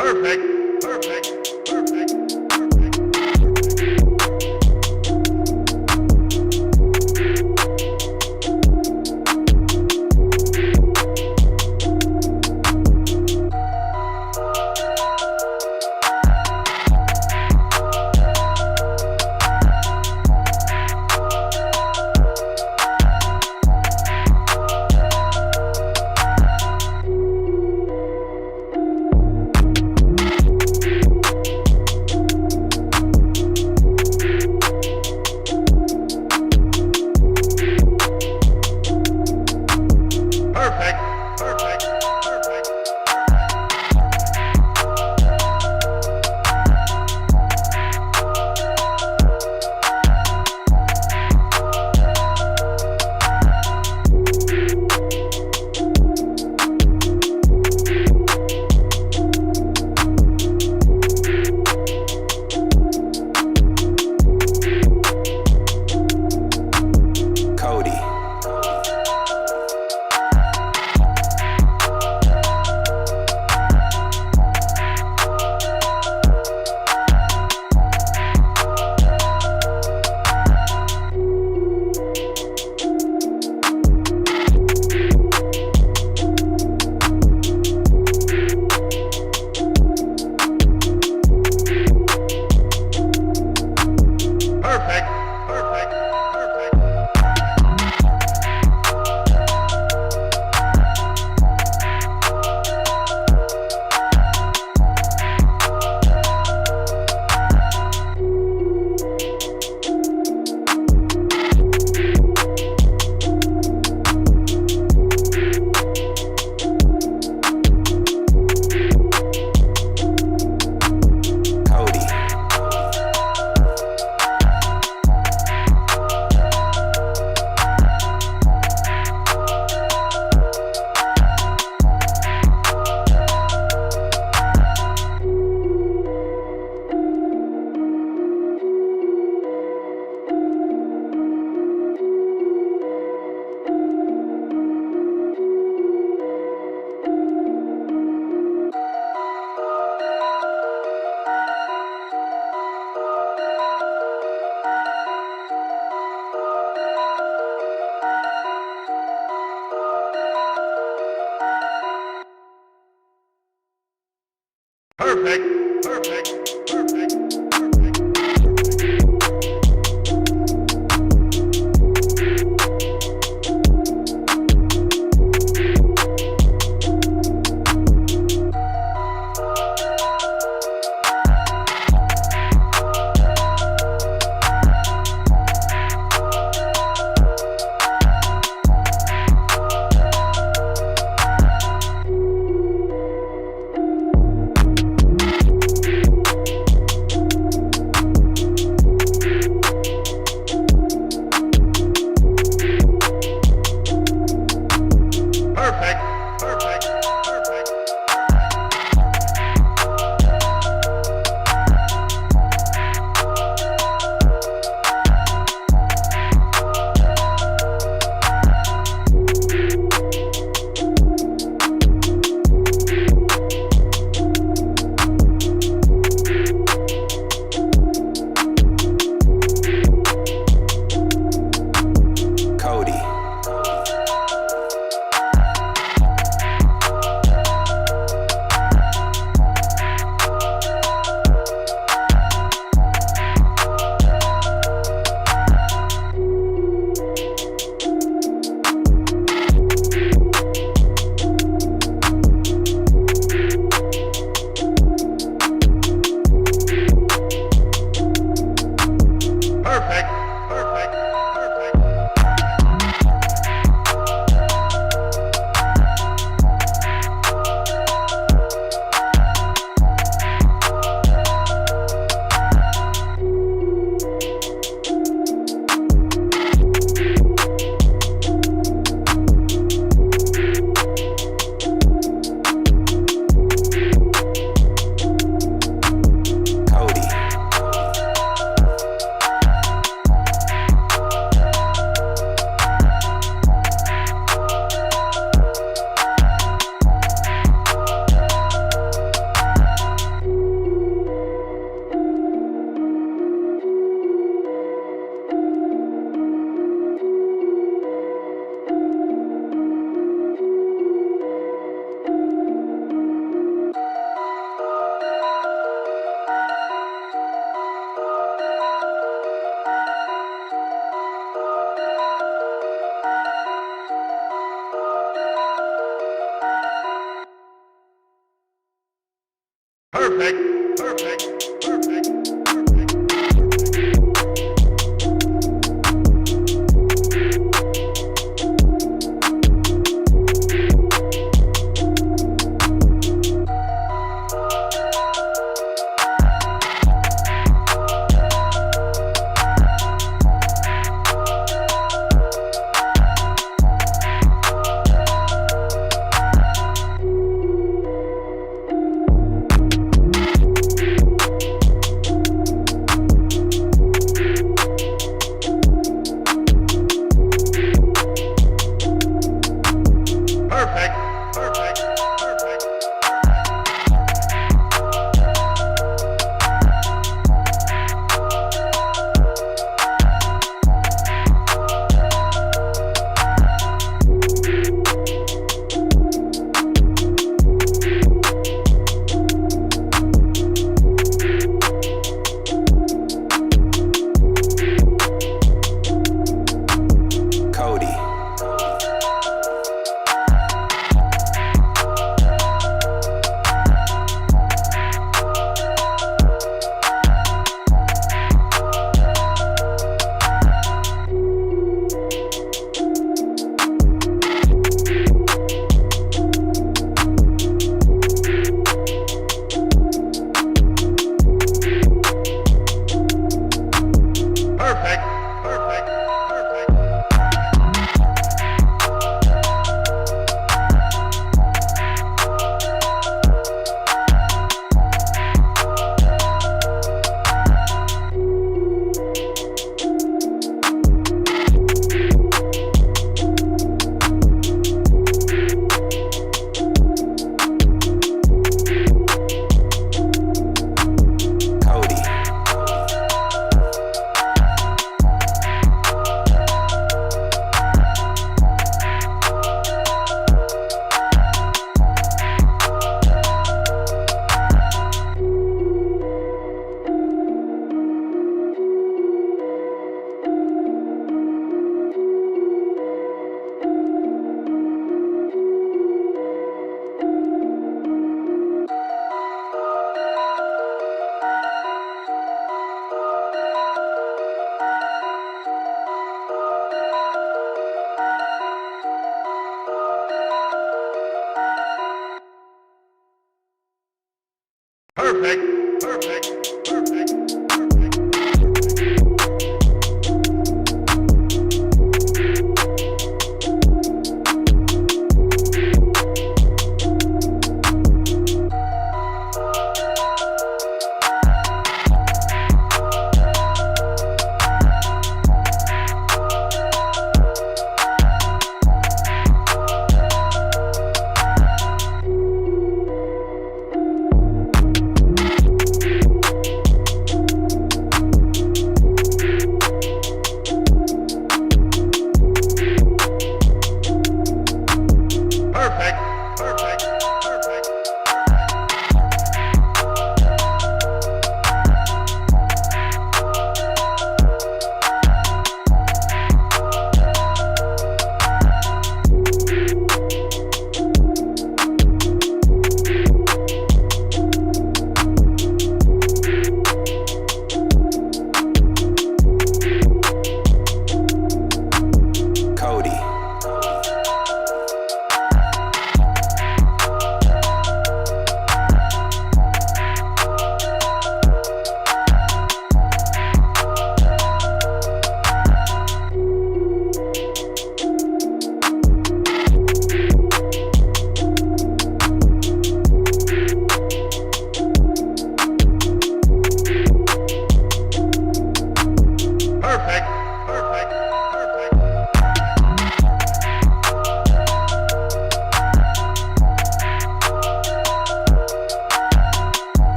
Perfect, perfect, perfect. Perfect, perfect, perfect. Perfect. Perfect. Perfect.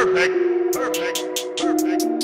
Perfect. Perfect. Perfect.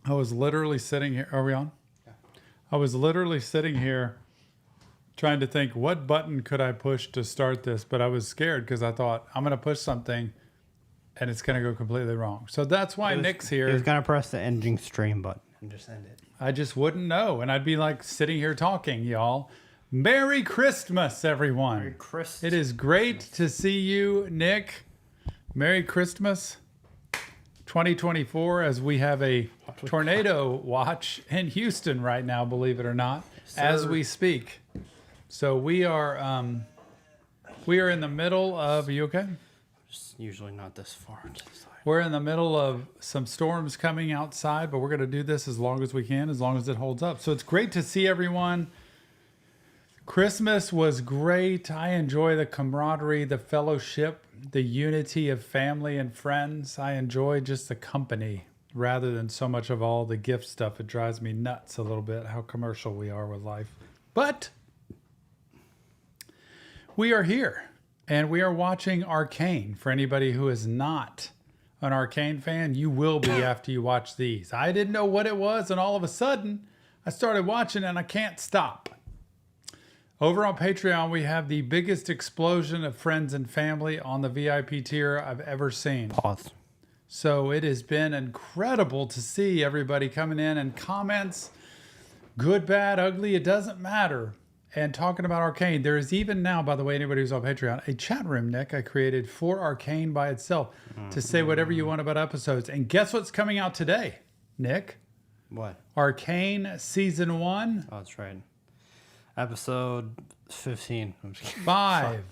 I was literally sitting here. Are we on? Yeah. I was literally sitting here trying to think what button could I push to start this, but I was scared because I thought I'm going to push something and it's going to go completely wrong. So that's why Nick's here. He was going to press the ending stream button and just end it. I just wouldn't know. And I'd be like sitting here talking, y'all. Merry Christmas, everyone. Merry Christmas. It is great to see you, Nick. Merry Christmas 2024, as we have a tornado watch in Houston right now, believe it or not, as we speak. So we are in the middle of, are you okay? It's usually not this far to the side. We're in the middle of some storms coming outside, but we're going to do this as long as we can, as long as it holds up. So it's great to see everyone. Christmas was great. I enjoy the camaraderie, the fellowship, the unity of family and friends. I enjoy just the company rather than so much of all the gift stuff. It drives me nuts a little bit how commercial we are with life. But we are here and we are watching Arcane. For anybody who is not an Arcane fan, you will be after you watch these. I didn't know what it was, and all of a sudden I started watching and I can't stop. Over on Patreon, we have the biggest explosion of friends and family on the VIP tier I've ever seen. Pause. So it has been incredible to see everybody coming in and comments, good, bad, ugly, it doesn't matter, and talking about Arcane. There is even now, by the way, anybody who's on Patreon, a chat room, Nick, I created for Arcane by itself to say whatever you want about episodes. And guess what's coming out today, Nick? What? Arcane Season 1. Oh, that's right. Episode 15. I'm just kidding. 5.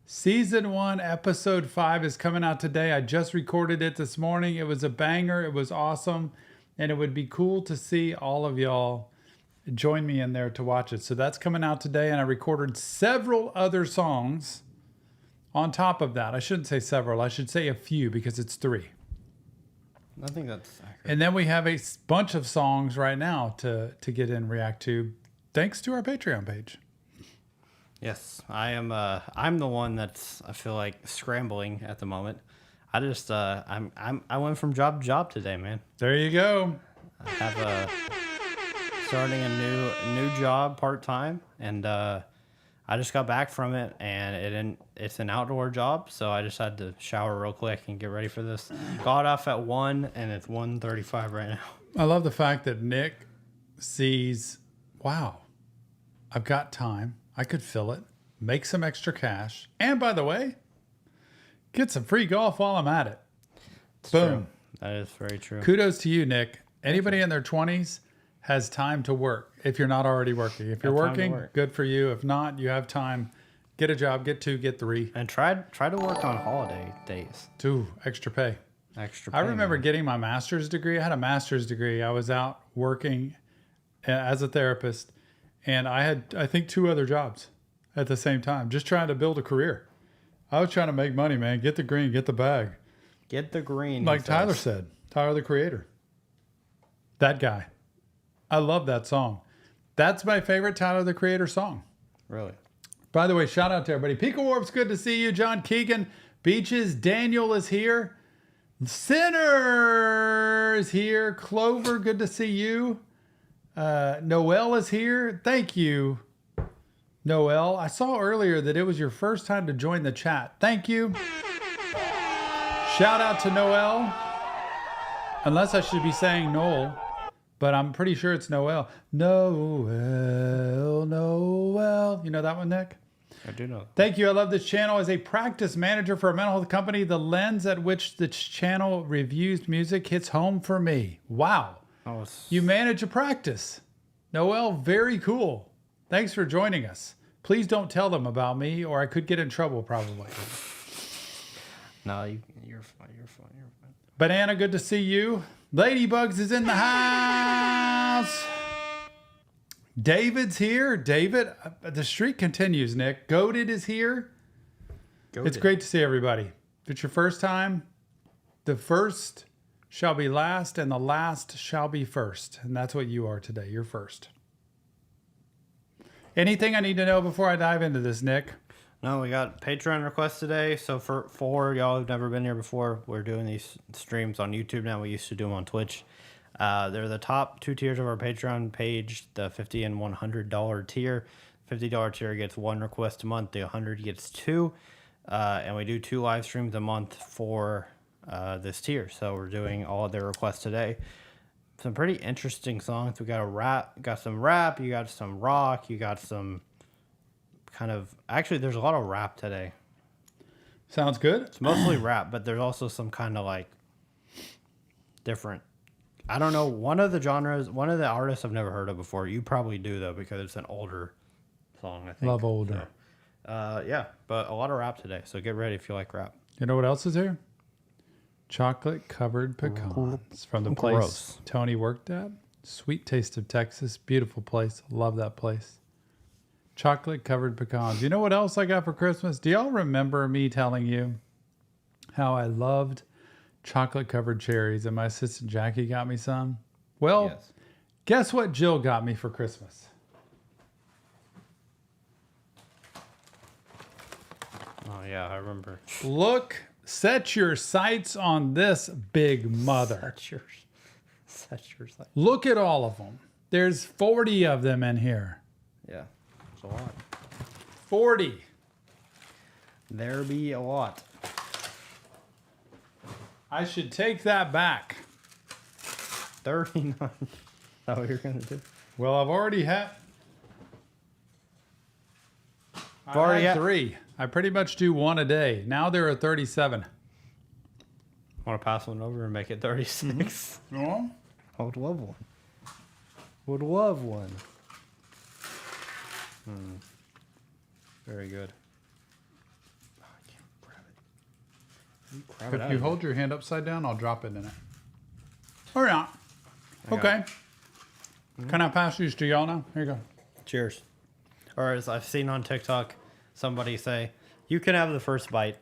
Season 1, Episode 5 is coming out today. I just recorded it this morning. It was a banger. It was awesome. And it would be cool to see all of y'all join me in there to watch it. So that's coming out today. And I recorded several other songs on top of that. I shouldn't say several. I should say a few because it's 3. I think that's accurate. And then we have a bunch of songs right now to get in and react to, thanks to our Patreon page. Yes, I am. I'm the one that's, I feel like, scrambling at the moment. I just I went from job to job today, man. There you go. I have starting a new job part time, and I just got back from it, and it's an outdoor job, so I just had to shower real quick and get ready for this. Got off at 1, and it's 1:35 right now. I love the fact that Nick sees, wow, I've got time. I could fill it, make some extra cash, and by the way, get some free golf while I'm at it. It's Boom. true. That is very true. Kudos to you, Nick. Anybody in their 20s has time to work if you're not already working. If you're working, good for you. If not, you have time. Get a job, get 2, get 3. And try to work on holiday days. 2, extra pay. Extra pay. I remember getting my master's degree. I had a master's degree. I was out working as a therapist, and I had, I think, 2 other jobs at the same time, just trying to build a career. I was trying to make money, man. Get the green, get the bag. Get the green. Like Tyler said, Tyler, the Creator. That guy. I love that song. That's my favorite Tyler, the Creator song. Really? By the way, shout out to everybody. Pika Warp's good to see you. John Keegan. Beaches. Daniel is here. Sinner is here. Clover, good to see you. Noel is here. Thank you, Noel. I saw earlier that it was your first time to join the chat. Thank you. Shout out to Noel. Unless I should be saying Noel, but I'm pretty sure it's Noel. Noel, Noel. You know that one, Nick? I do know. Thank you. I love this channel. As a practice manager for a mental health company, the lens at which this channel reviews music hits home for me. Wow. You manage a practice. Noel, very cool. Thanks for joining us. Please don't tell them about me or I could get in trouble probably. No, you're fine. You're fine. Banana, good to see you. Ladybugs is in the house. David's here. David, the streak continues, Nick. Goated is here. It's great to see everybody. If it's your first time, the first shall be last and the last shall be first. And that's what you are today. You're first. Anything I need to know before I dive into this, Nick? No, we got Patreon requests today. So for y'all who've never been here before, we're doing these streams on YouTube now. We used to do them on Twitch. They're the top 2 tiers of our Patreon page, the $50 and $100 tier. $50 tier gets 1 request a month. The $100 gets 2. And we do 2 live streams a month for this tier. So we're doing all of their requests today. Some pretty interesting songs. We got some rap, you got some rock, you got some kind of, actually there's a lot of rap today. Sounds good. It's mostly rap, but there's also some kind of like different, I don't know, one of the artists I've never heard of before. You probably do though, because it's an older song, I think. Love older. So, yeah, but a lot of rap today. So get ready if you like rap. You know what else is here? Chocolate covered pecans from the place Gross. Tony worked at. Sweet taste of Texas. Beautiful place. Love that place. Chocolate covered pecans. You know what else I got for Christmas? Do y'all remember me telling you how I loved chocolate covered cherries and my assistant Jackie got me some? Well, Yes. Guess what Jill got me for Christmas? Oh yeah, I remember. Set your sights on this big mother. Set yours. Look at all of them. There's 40 of them in here. Yeah, it's a lot. 40. There be a lot. I should take that back. 39. Is that what you're gonna do? Well, I've already had. I've already had had 3. I pretty much do 1 a day. Now there are 37. Want to pass one over and make it 36? No? I would love one. Would love one. Very good. Oh, I can't grab it. You grab it out If you of hold your hand upside down, I'll drop it in it. Or not. got Okay. Can I pass these to y'all now? Here you go. there. Cheers. Or as I've seen on TikTok, somebody say, you can have the first bite.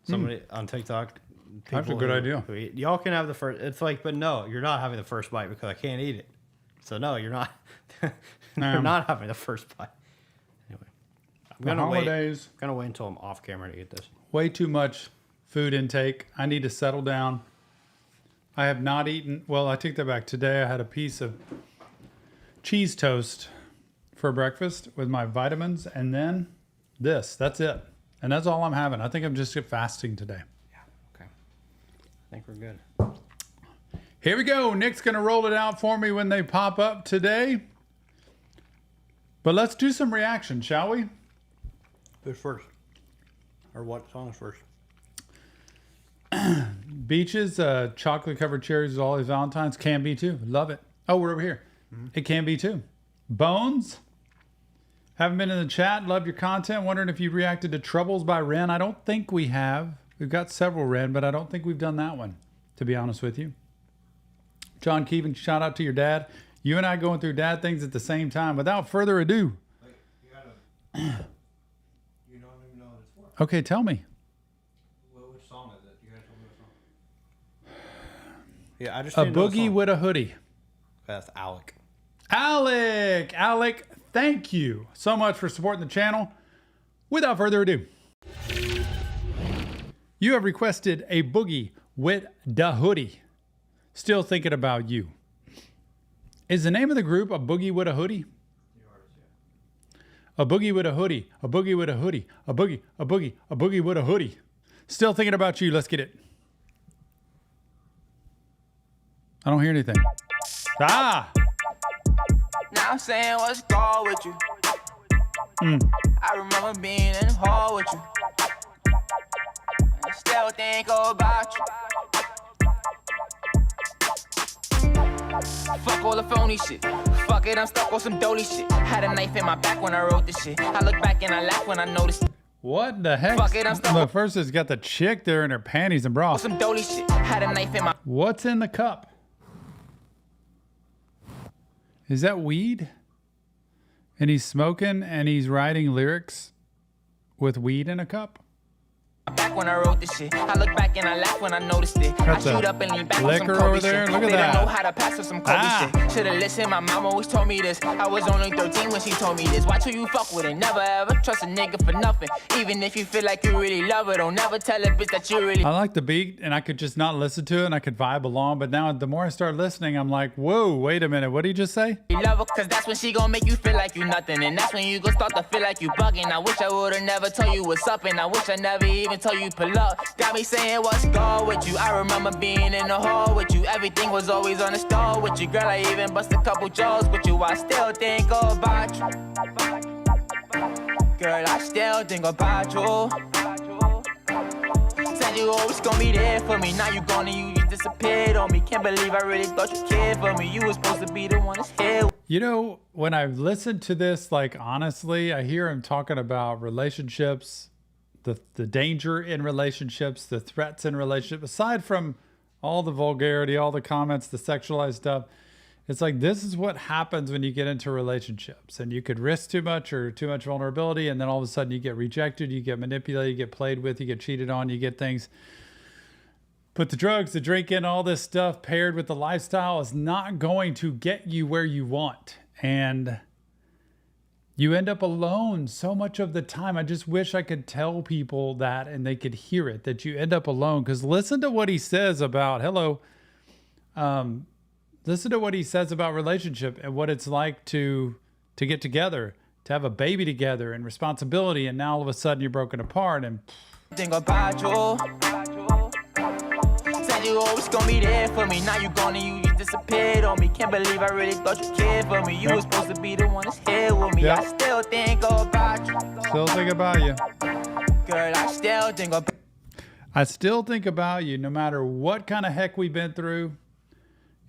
Somebody on TikTok. That's a people good who- idea. who eat- y'all can have the first. It's like, but no, you're not having the first bite because I can't eat it. So no, you're not. You're not having the first bite. Anyway, I'm The holidays, gonna wait until I'm off camera to get this. way too much food intake. I need to settle down. I have not eaten. Well, I take that back. Today I had a piece of cheese toast for breakfast with my vitamins and then this. That's it. And that's all I'm having. I think I'm just fasting today. Yeah. Okay. I think we're good. Here we go. Nick's going to roll it out for me when they pop up today. But let's do some reaction, shall we? Who's first? Or what song is first? Beaches, chocolate covered cherries is always Valentine's. Can be too. Love it. Oh, we're over here. It can be too. Bones. Haven't been in the chat. Loved your content. Wondering if you reacted to Troubles by Ren. I don't think we have. We've got several Ren, but I don't think we've done that one, to be honest with you. John Keevan, shout out to your dad. You and I going through dad things at the same time. Without further ado. Wait, you don't even know what it's for. Okay, tell me. Which song is it? You gotta tell me what song. Yeah, I just A need to know the Boogie song. with a Hoodie. That's Alec. Alec, thank you so much for supporting the channel. Without further ado, you have requested a Boogie with the Hoodie. Still thinking about you. Is the name of the group A Boogie with a Hoodie? A Boogie with a Hoodie. A Boogie with a Hoodie. A Boogie with a Hoodie. Still thinking about you. Let's get it. I don't hear anything. Ah! Now I'm saying what's wrong with you. I remember being in the hall with you. And I still think about you. fuck all the phony shit. Fuck it, I'm stuck on some dolly shit. Had a knife in my back when I wrote this shit. I look back and I laugh when I noticed. What the heck? Fuck it, I'm stuck. Look, first it's got the chick there in her panties and bra. Some dolly shit. Had a knife in my. What's in the cup? Is that weed? And he's smoking and he's writing lyrics with weed in a cup? Back when I wrote this shit, I look back and I laugh when I noticed it. That's I shoot up and lean back on some liquor Kobe over there. shit. Look at they that. don't know how to pass with some Kobe shit. Should've listened, my mom always told me this. I was only 13 when she told me this. Watch who you fuck with and never ever trust a nigga for nothing. Even if you feel like you really love her, don't never tell a bitch that you really. I like the beat and I could just not listen to it and I could vibe along. But now the more I start listening, I'm like, whoa, wait a minute. What did you just say? love her, cause that's when she gon' make you feel like you nothing. And that's when you gon' start to feel like you bugging. I wish I would've never told you what's up. And I wish I never even told you pull up. Got me saying what's good with you. I remember being in the hall with you. Everything was always on the stall with you. Girl, I even bust a couple jaws with you. I still think about you. Girl, I still think about you. Said you always gonna be there for me. Now you gone and you just disappeared on me. Can't believe I really thought you cared for me. You was supposed to be the one that's here. You know, when I listen to this, like, honestly, I hear him talking about relationships, the danger in relationships, the threats in relationships, aside from all the vulgarity, all the comments, the sexualized stuff. It's like, this is what happens when you get into relationships and you could risk too much or too much vulnerability. And then all of a sudden you get rejected, you get manipulated, you get played with, you get cheated on, you get things. But the drugs, the drinking, all this stuff paired with the lifestyle is not going to get you where you want. And you end up alone so much of the time. I just wish I could tell people that and they could hear it, that you end up alone. Because listen to what he says about, listen to what he says about relationship and what it's like to get together, to have a baby together and responsibility. And now all of a sudden you're broken apart and think about you. Said you always gonna be there for me. Now you gone and you just disappeared on me. Can't believe I really thought you cared for me. You was supposed to be the one that's here with me. Yep. I still think about you. still think about you. Girl, I still think about I still think about you no matter what kind of heck we've been through.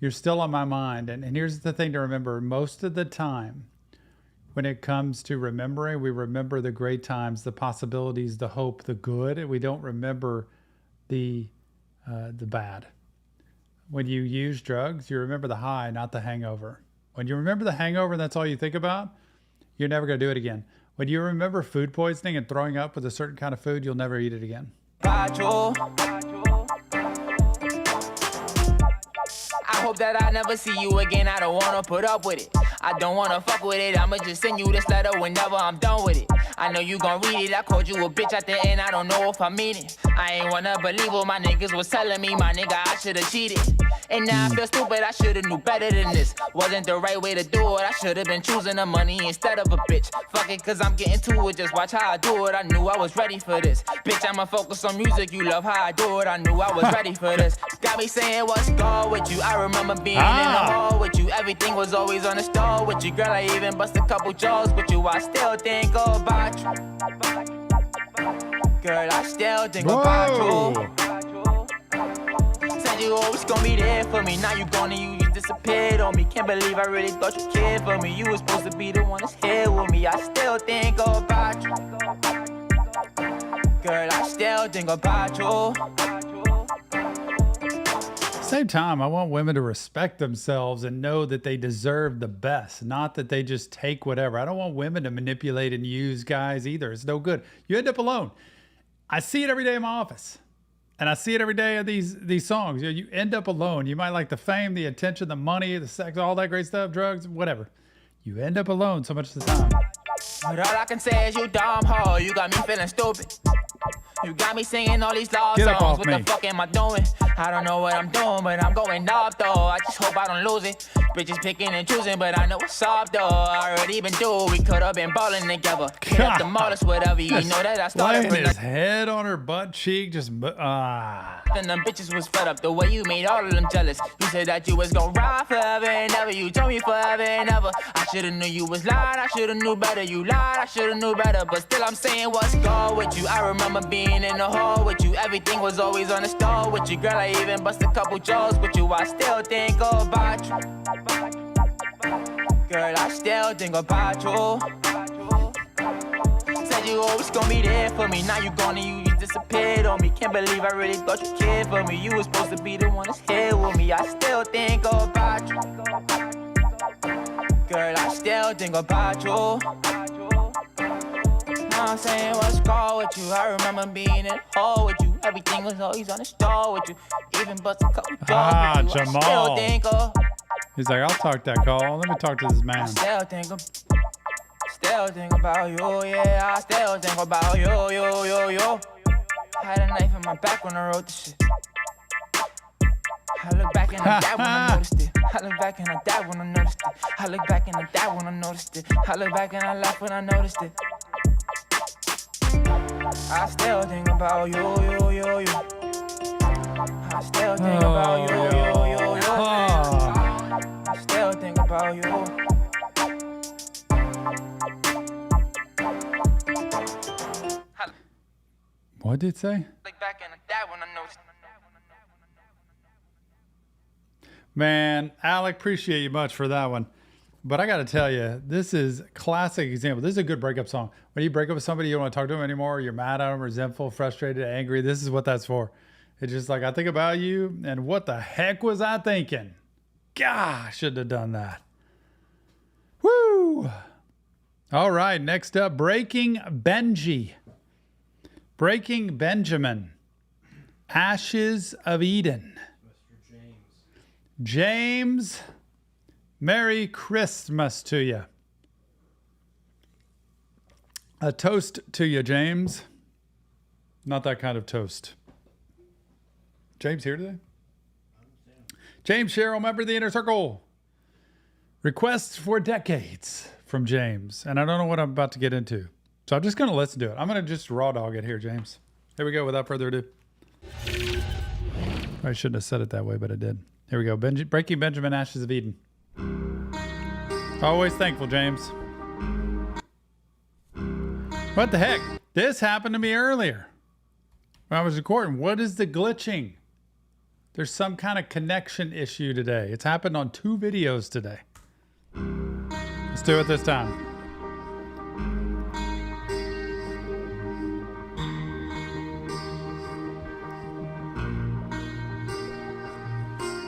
You're still on my mind. And here's the thing to remember. Most of the time, when it comes to remembering, we remember the great times, the possibilities, the hope, the good. And we don't remember the bad. When you use drugs, you remember the high, not the hangover. When you remember the hangover and that's all you think about, you're never going to do it again. When you remember food poisoning and throwing up with a certain kind of food, you'll never eat it again. you. I hope that I never see you again. I don't wanna put up with it. I don't wanna fuck with it. I'ma just send you this letter whenever I'm done with it. I know you gon' read it. I called you a bitch at the end. I don't know if I mean it. I ain't wanna believe what my niggas was telling me. My nigga, I should've cheated. And now I feel stupid. I should've knew better than this. Wasn't the right way to do it. I should've been choosing the money instead of a bitch. Fuck it, cause I'm getting to it. Just watch how I do it. I knew I was ready for this. Bitch, I'ma focus on music. You love how I do it. I knew I was ready for this. Got me saying what's good with you. I remember being in the hall with you. Everything was always on the stall with you. Girl, I even bust a couple jaws with you. I still think about you. Girl, I still think about you. Said you always gonna be there for me. Now you gone and you just disappeared on me. Can't believe I really thought you cared for me. You was supposed to be the one that's here with me. I still think about you. Girl, I still think about you. Same time, I want women to respect themselves and know that they deserve the best, not that they just take whatever. I don't want women to manipulate and use guys either. It's no good. You end up alone. I see it every day in my office. And I see it every day of these songs. You end up alone. You might like the fame, the attention, the money, the sex, all that great stuff, drugs, whatever. You end up alone so much of the time. But all I can say is you dumb hoe. You got me feeling stupid. You got me singing all these love Get up songs. off What me. the fuck am I doing? I don't know what I'm doing, but I'm going up though. I just hope I don't lose it. Bitches picking and choosing, but I know what's up though. I already been through. We could have been balling together. Hit up the mallers, whatever. You know that I started Laying from his head on her butt cheek, just and them bitches was fed up the way you made all of them jealous. You said that you was gonna ride forever and ever. You told me forever and ever. I should've knew you was lying. I should've knew better. You lied. I should've knew better. But still I'm saying what's good with you. I remember being in the hall with you. Everything was always on the stall with you. Girl, I even bust a couple jaws with you. I still think about you. Girl, I still think about you. Said you always gonna be there for me. Now you gone and you disappeared on me. Can't believe I really thought you cared for me. You was supposed to be the one that's here with me. I still think about you. Girl, I still think about you. Now I'm saying what's wrong with you. I remember being in the hall with you. Everything was always on the store with you. Even bust a couple jobs with you. Jamal. I still think of. He's like, I'll talk that call. Let me talk to this man. Still think about you, yeah. I still think about you. Had a knife in my back when I wrote this shit. I look back and I died when I noticed it. I look back and I died when I noticed it. I look back and I died when I noticed it. I look back and I laughed when I noticed it. I still think about you. I still think about you. I still think about you. What did it say? Look back and I died when I noticed it. Man, Alec, appreciate you much for that one. But I got to tell you, this is a classic example. This is a good breakup song. When you break up with somebody, you don't want to talk to them anymore. You're mad at them, resentful, frustrated, angry. This is what that's for. It's just like, I think about you, and what the heck was I thinking? Gosh, I shouldn't have done that. Woo! All right, next up, Breaking Benji. Breaking Benjamin. Ashes of Eden. Mr. James, Merry Christmas to you. A toast to you, James. Not that kind of toast. James here today? James Sherrill, member of the Inner Circle. Requests for decades from James. And I don't know what I'm about to get into. So I'm just going to listen to it. I'm going to just raw dog it here, James. Here we go, without further ado. I shouldn't have said it that way, but I did. Here we go. Breaking Benjamin, Ashes of Eden. Always thankful, James. What the heck? This happened to me earlier when I was recording. What is the glitching? There's some kind of connection issue today. It's happened on 2 videos today. Let's do it this time.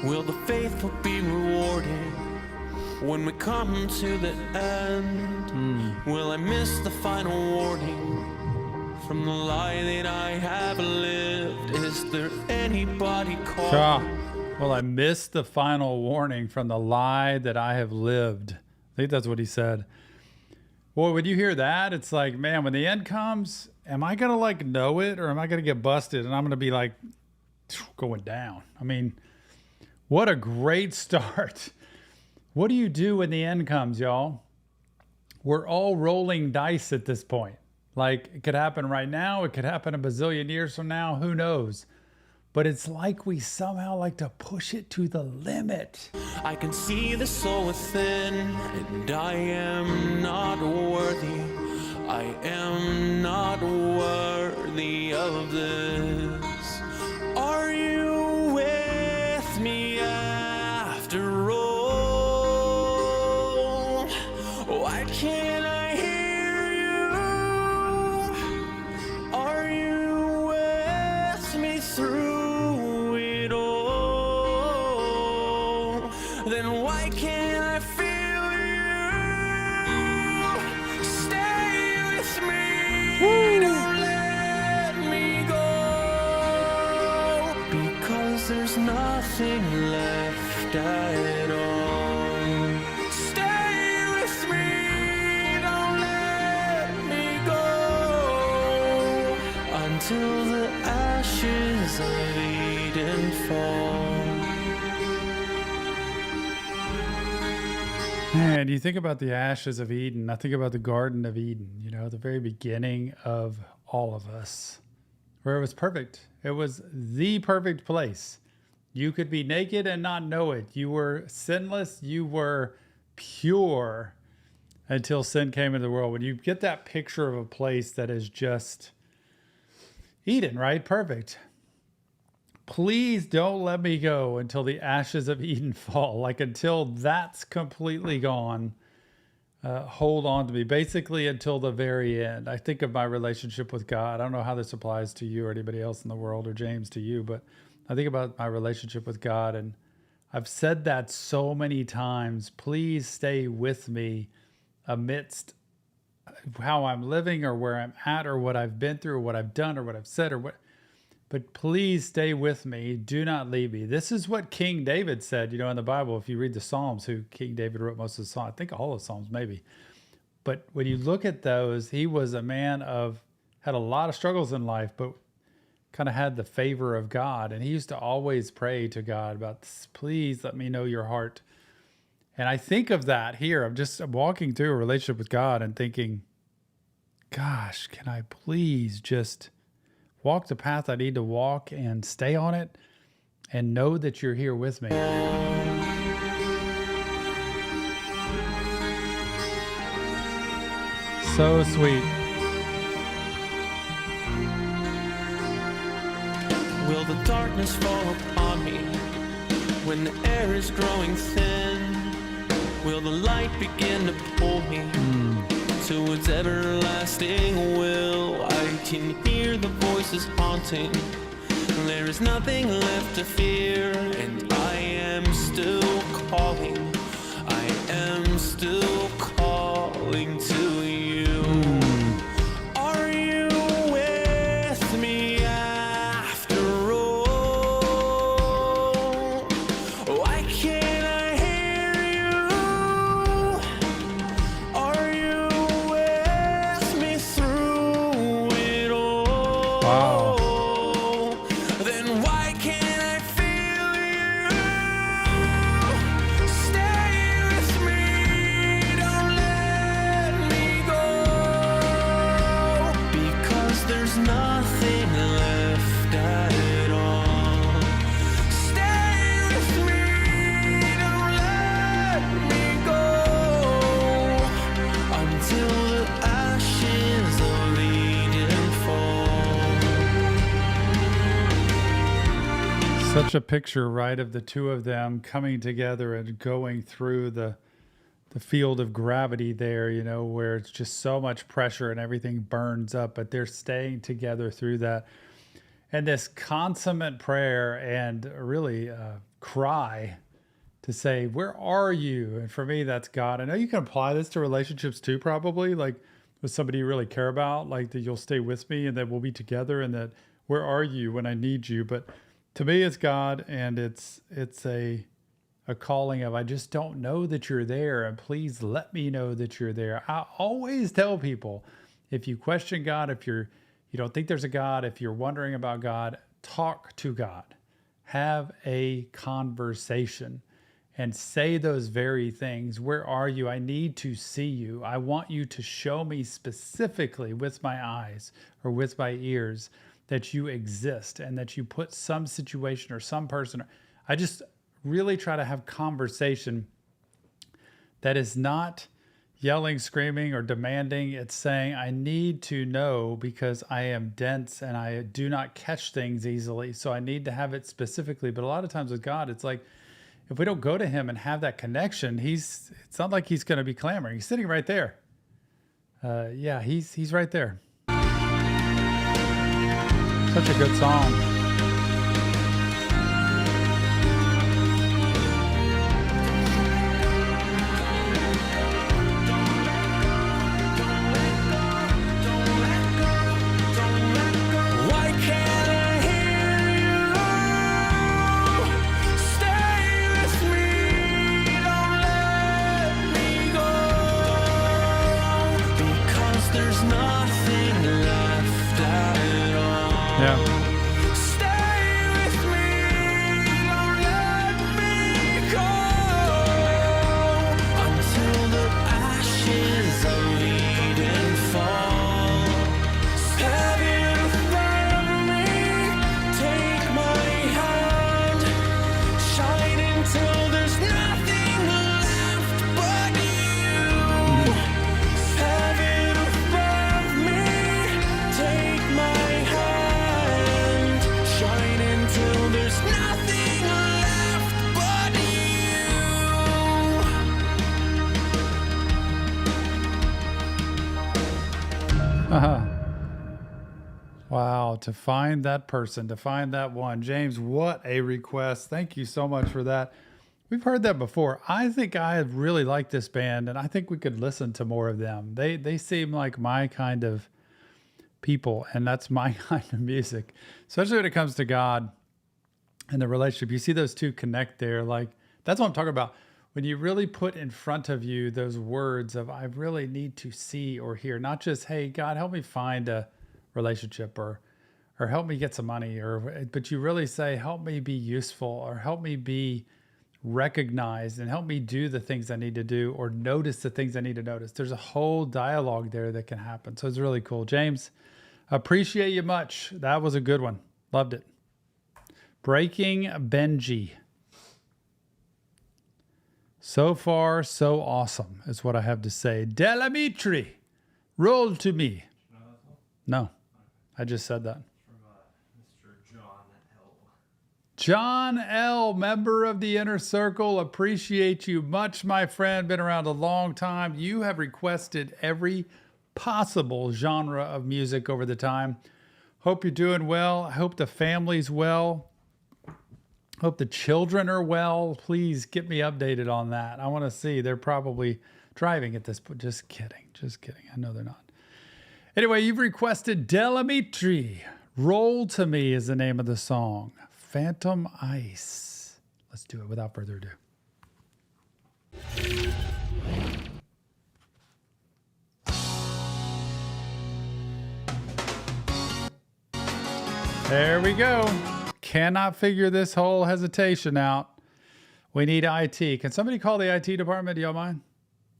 Will the faithful be rewarded when we come to the end? Will I miss the final warning from the lie that I have lived? Is there anybody called? Well, I missed the final warning from the lie that I have lived. I think that's what he said. Boy, when you hear that, it's like, man, when the end comes, am I going to like know it, or am I going to get busted and I'm going to be like going down? I mean, what a great start. What do you do when the end comes, y'all? We're all rolling dice at this point. Like, it could happen right now. It could happen a bazillion years from now. Who knows? But it's like we somehow like to push it to the limit. I can see the soul within, and I am not worthy. I am not worthy of this. Are you with me after all? Why can't I hear you? Are you with me through it all? Then why can't I feel you? Stay with me. Don't let me go. Because there's nothing left at all. Stay with me. Don't let me go. Until the ashes of Eden fall. Man, you think about the ashes of Eden. I think about the Garden of Eden, you know, the very beginning of all of us, where it was perfect. It was the perfect place. You could be naked and not know it. You were sinless. You were pure until sin came into the world. When you get that picture of a place that is just Eden, right? Perfect. Please don't let me go until the ashes of Eden fall. Like, until that's completely gone, hold on to me, basically until the very end. I think of my relationship with God. I don't know how this applies to you or anybody else in the world, or James to you, but I think about my relationship with God, and I've said that so many times. Please stay with me amidst how I'm living or where I'm at or what I've been through or what I've done or what I've said or what, but please stay with me. Do not leave me. This is what King David said, in the Bible. If you read the Psalms, who King David wrote most of the Psalms, I think all the Psalms maybe. But when you look at those, he was a man had a lot of struggles in life, but kind of had the favor of God. And he used to always pray to God about this, please let me know your heart. And I think of that here. I'm walking through a relationship with God and thinking, gosh, can I please just walk the path I need to walk and stay on it and know that you're here with me. So sweet. Will the darkness fall upon me when the air is growing thin? Will the light begin to pull me towards everlasting will? I can hear the voices haunting. There is nothing left to fear, and I am still calling. I am still calling to you. Are you with me after all? Why can't I hear you? Are you with me through it all? Wow. Then why can't I feel you? Stay with me, don't let me go. Because there's nothing left at all. Stay with me, don't let me go. Until the ashes of Eden fall. Such a picture, right, of the two of them coming together and going through the field of gravity there, where it's just so much pressure and everything burns up, but they're staying together through that. And this consummate prayer and really cry to say, where are you? And for me, that's God. I know you can apply this to relationships too, probably, like with somebody you really care about, like that you'll stay with me and that we'll be together and that where are you when I need you? But to me, it's God, and it's a calling of, I just don't know that you're there, and please let me know that you're there. I always tell people, if you question God, if you don't think there's a God, if you're wondering about God, talk to God. Have a conversation and say those very things. Where are you? I need to see you. I want you to show me specifically with my eyes or with my ears that you exist and that you put some situation or some person. I just really try to have conversation that is not yelling, screaming, or demanding. It's saying, I need to know because I am dense and I do not catch things easily. So I need to have it specifically. But a lot of times with God, it's like, if we don't go to him and have that connection, it's not like he's going to be clamoring. He's sitting right there. He's right there. Such a good song. Why can't I hear you? Stay with me, don't let me go. Because there's nothing left at all. Yeah. Wow, to find that person, to find that one. James, what a request. Thank you so much for that. We've heard that before. I think I really like this band, and I think we could listen to more of them. They seem like my kind of people, and that's my kind of music, especially when it comes to God and the relationship. You see those two connect there. Like, that's what I'm talking about. When you really put in front of you those words of, I really need to see or hear, not just, hey, God, help me find a relationship or help me get some money, but you really say, help me be useful or help me be recognized and help me do the things I need to do or notice the things I need to notice. There's a whole dialogue there that can happen. So it's really cool. James, appreciate you much. That was a good one. Loved it. Breaking Benji. So far, so awesome is what I have to say. Amitri, roll to me. No, I just said that. From Mr. John L. John L., member of the Inner Circle. Appreciate you much, my friend. Been around a long time. You have requested every possible genre of music over the time. Hope you're doing well. I hope the family's well. Hope the children are well. Please get me updated on that. I want to see. They're probably driving at this point. Just kidding. Just kidding. I know they're not. Anyway, you've requested Amitri. Roll to Me is the name of the song. Phantom Ice. Let's do it without further ado. There we go. Cannot figure this whole hesitation out. We need IT. Can somebody call the IT department? Do y'all mind?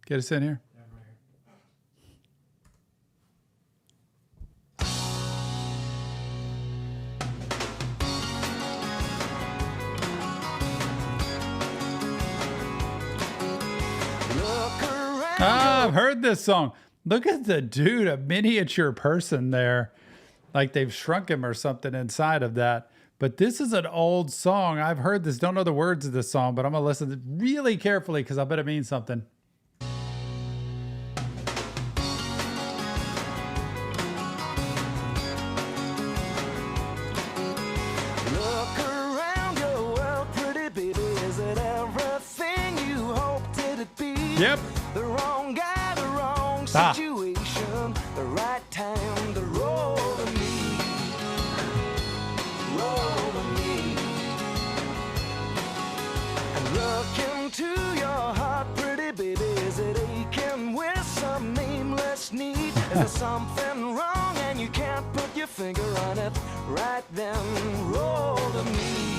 Get us in here. I've heard this song. Look at the dude, a miniature person there. Like they've shrunk him or something inside of that. But this is an old song. I've heard this. Don't know the words of this song, but I'm going to listen really carefully because I bet it means something. Look around your world, pretty baby. Is it everything you hoped it'd be? Yep. The wrong guy, the wrong situation, the right time, the roll to me. Roll to me. And look into your heart, pretty baby. Is it aching with some nameless need? Is there something wrong and you can't put your finger on it? Right then, roll to me.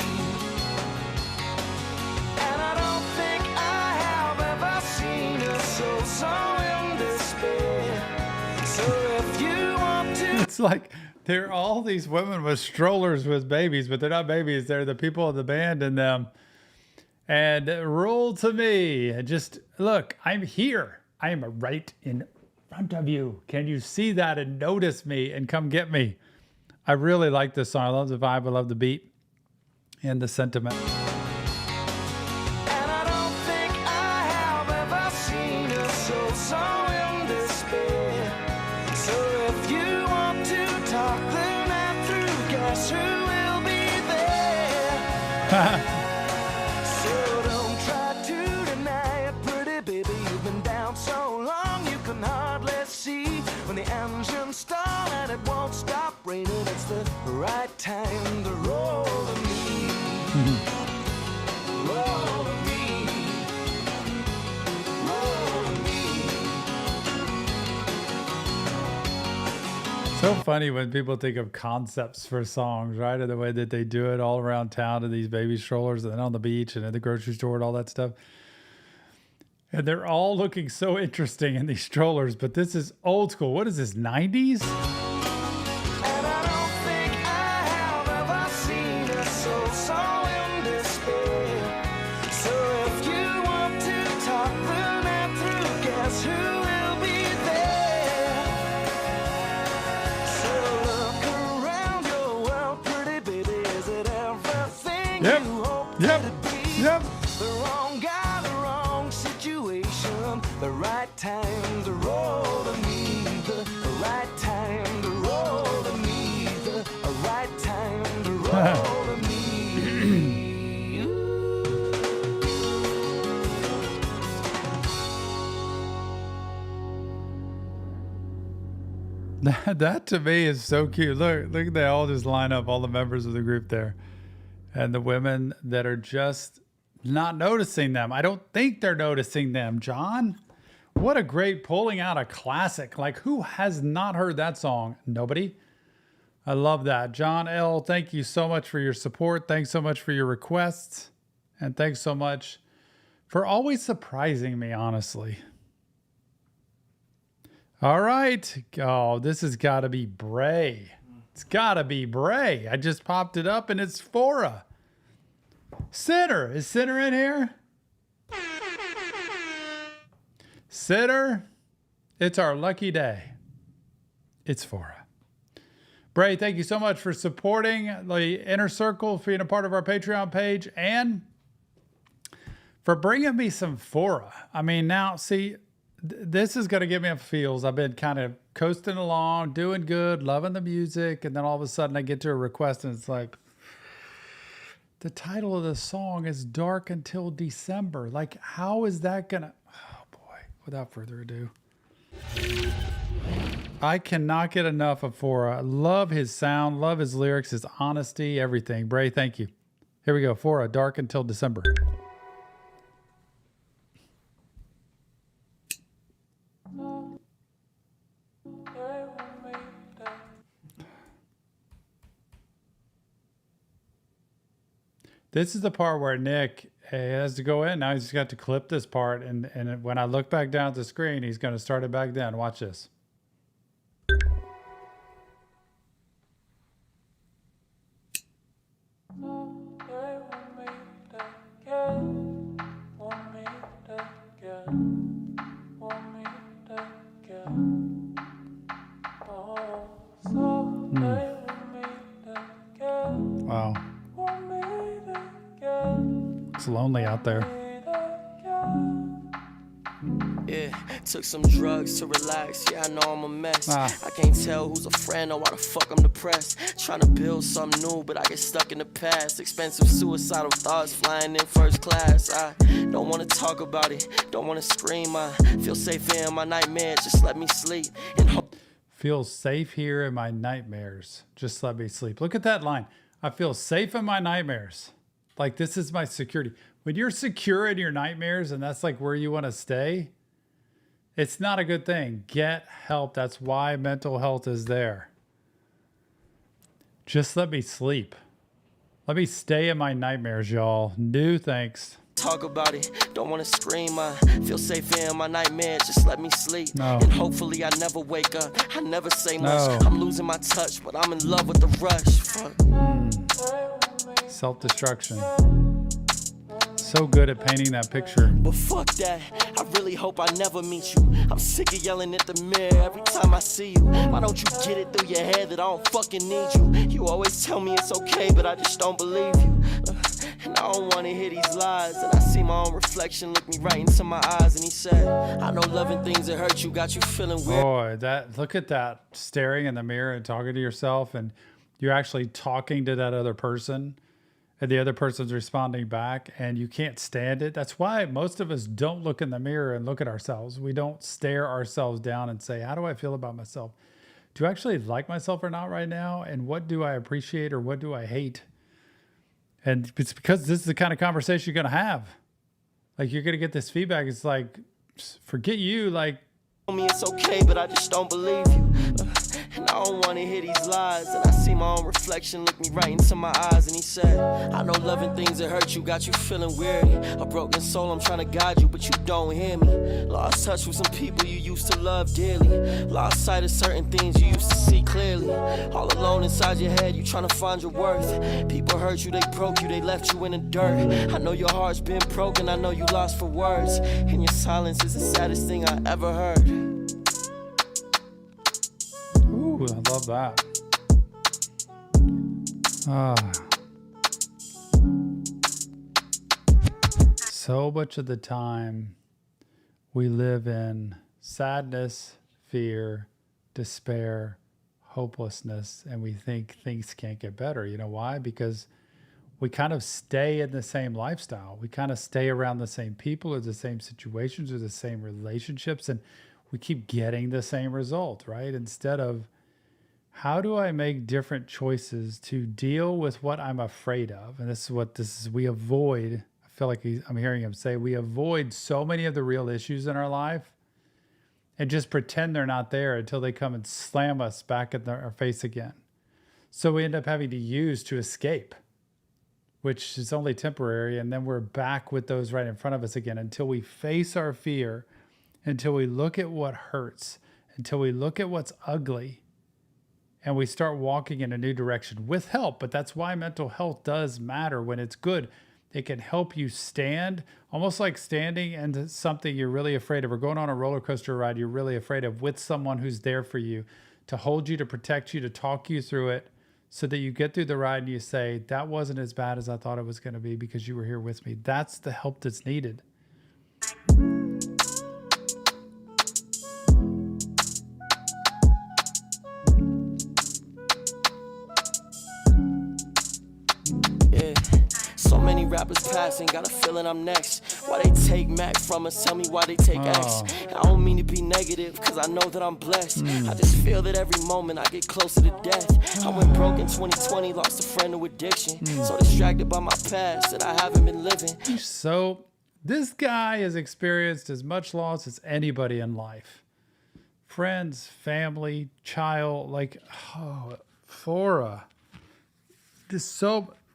And I don't think I have ever seen a soul so in despair. So if you want to, It's like there are all these women with strollers with babies, but they're not babies. They're the people of the band in them. And roll to me. Just look, I'm here. I am right in front of you. Can you see that and notice me and come get me? I really like this song. I love the vibe. I love the beat and the sentiment. and I don't think I have ever seen a soul so in despair. So if you want to talk the night through, guess who will be there? So don't try to deny it, pretty baby. You've been down so long you can hardly see. When the engines stall and it won't stop raining, it's the right time to roll to me. Roll to me. Roll to me. So funny when people think of concepts for songs, right? And the way that they do it all around town to these baby strollers and then on the beach and at the grocery store and all that stuff. And they're all looking so interesting in these strollers, but this is old school. What is this, 90s? And I don't think I have ever seen a soul so in despair. So if you want to talk the night through, guess who will be there? So look around your world, pretty baby. Is it everything Yep. you hoped Yep. it'd be? Yep. The wrong guy, the wrong situation, the right time to roll to me. The right time to roll to me. The That to me is so cute. Look, they all just line up, all the members of the group there. And the women that are just not noticing them. I don't think they're noticing them, John. What a great pulling out a classic. Like, who has not heard that song? Nobody. I love that. John L., thank you so much for your support. Thanks so much for your requests. And thanks so much for always surprising me, honestly. All right. Oh, this has got to be Bray. It's got to be Bray. I just popped it up and it's Phora. Sitter. Is Sitter in here? Sitter. It's our lucky day. It's Phora. Bray, thank you so much for supporting the Inner Circle, for being a part of our Patreon page, and for bringing me some Phora. I mean, now, see, this is going to give me a feels. I've been kind of coasting along, doing good, loving the music, and then all of a sudden I get to a request and it's like, the title of the song is Dark Until December. Like, how is that going to... Oh, boy. Without further ado. I cannot get enough of Phora. Love his sound, love his lyrics, his honesty, everything. Bray, thank you. Here we go. Phora, Dark Until December. This is the part where Nick has to go in. Now he's just got to clip this part. And when I look back down at the screen, he's going to start it back then. Watch this. Wow. It's lonely out there. Yeah, took some drugs to relax. Yeah, I know I'm a mess. I can't tell who's a friend or why the fuck I'm depressed. Trying to build something new, but I get stuck in the past. Expensive suicidal thoughts flying in first class. I don't want to talk about it, don't want to scream. I feel safe here in my nightmares, just let me sleep. Feel safe here in my nightmares. Just let me sleep. Look at that line. I feel safe in my nightmares. Like, this is my security. When you're secure in your nightmares and that's like where you want to stay, it's not a good thing. Get help. That's why mental health is there. Just let me sleep. Let me stay in my nightmares, y'all. No thanks. Talk about it, don't want to scream. I feel safe here in my nightmares, just let me sleep. No. And hopefully I never wake up, I never say much. No. I'm losing my touch, but I'm in love with the rush. Fuck. Self-destruction. So good at painting that picture. But fuck that, I really hope I never meet you. I'm sick of yelling at the mirror every time I see you. Why don't you get it through your head that I don't fucking need you? You always tell me it's okay, but I just don't believe you. And I don't wanna hear these lies. And I see my own reflection look me right into my eyes. And he said, I know loving things that hurt you got you feeling weird. Boy, look at that, staring in the mirror and talking to yourself, and you're actually talking to that other person, and the other person's responding back, and you can't stand it. That's why most of us don't look in the mirror and look at ourselves. We don't stare ourselves down and say, how do I feel about myself? Do I actually like myself or not right now? And what do I appreciate or what do I hate? And it's because this is the kind of conversation you're going to have. Like, you're going to get this feedback. It's like, forget you. Like, Me it's okay, but I just don't believe you. And I don't wanna hear these lies. And I see my own reflection look me right into my eyes. And he said, I know loving things that hurt you got you feeling weary. A broken soul, I'm trying to guide you, but you don't hear me. Lost touch with some people you used to love dearly. Lost sight of certain things you used to see clearly. All alone inside your head, you trying to find your worth. People hurt you, they broke you, they left you in the dirt. I know your heart's been broken, I know you lost for words. And your silence is the saddest thing I ever heard. ooh, I love that. So much of the time we live in sadness, fear, despair, hopelessness, and we think things can't get better. You know why? Because we kind of stay in the same lifestyle. We kind of stay around the same people or the same situations or the same relationships, and we keep getting the same result, right? Instead of How do I make different choices to deal with what I'm afraid of? And we avoid. I feel like I'm hearing him say we avoid so many of the real issues in our life and just pretend they're not there until they come and slam us back in our face again. So we end up having to use to escape, which is only temporary. And then we're back with those right in front of us again until we face our fear, until we look at what hurts, until we look at what's ugly, and we start walking in a new direction with help. But that's why mental health does matter when it's good. It can help you stand, almost like standing into something you're really afraid of, or going on a roller coaster ride you're really afraid of with someone who's there for you, to hold you, to protect you, to talk you through it, so that you get through the ride and you say, that wasn't as bad as I thought it was going to be because you were here with me. That's the help that's needed. Many rappers passing, got a feeling I'm next. Why they take Mac from us, tell me why they take X. I don't mean to be negative, cause I know that I'm blessed. I just feel that every moment I get closer to death. I went broke in 2020, lost a friend to addiction. So distracted by my past that I haven't been living. So this guy has experienced as much loss as anybody in life. Friends, family, child, Phora.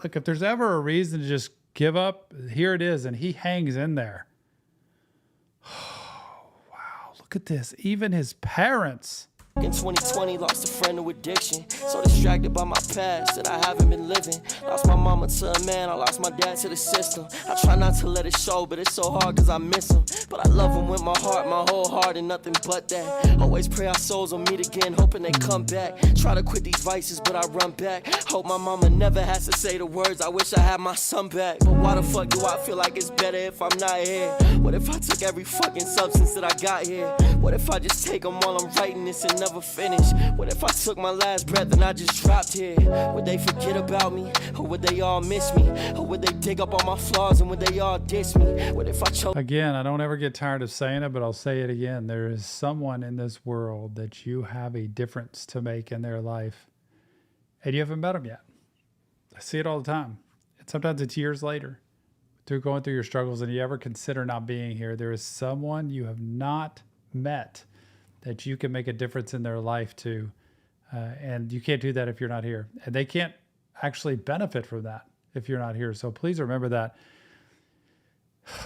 Look, if there's ever a reason to just give up, here it is. And he hangs in there. Oh, wow. Look at this. Even his parents. In 2020, lost a friend to addiction. So distracted by my past that I haven't been living. Lost my mama to a man, I lost my dad to the system. I try not to let it show, but it's so hard cause I miss him. But I love him with my heart, my whole heart, and nothing but that. Always pray our souls will meet again, hoping they come back. Try to quit these vices, but I run back. Hope my mama never has to say the words, I wish I had my son back. But why the fuck do I feel like it's better if I'm not here? What if I took every fucking substance that I got here? What if I just take them while I'm writing this and never finish? What if I took my last breath and I just dropped here? Would they forget about me? Or would they all miss me? Or would they dig up all my flaws and would they all diss me? What if I chose... Again, I don't ever get tired of saying it, but I'll say it again. There is someone in this world that you have a difference to make in their life, and you haven't met them yet. I see it all the time. And sometimes it's years later, through going through your struggles, and you ever consider not being here. There is someone you have not met that you can make a difference in their life to. And you can't do that if you're not here. And they can't actually benefit from that if you're not here. So please remember that.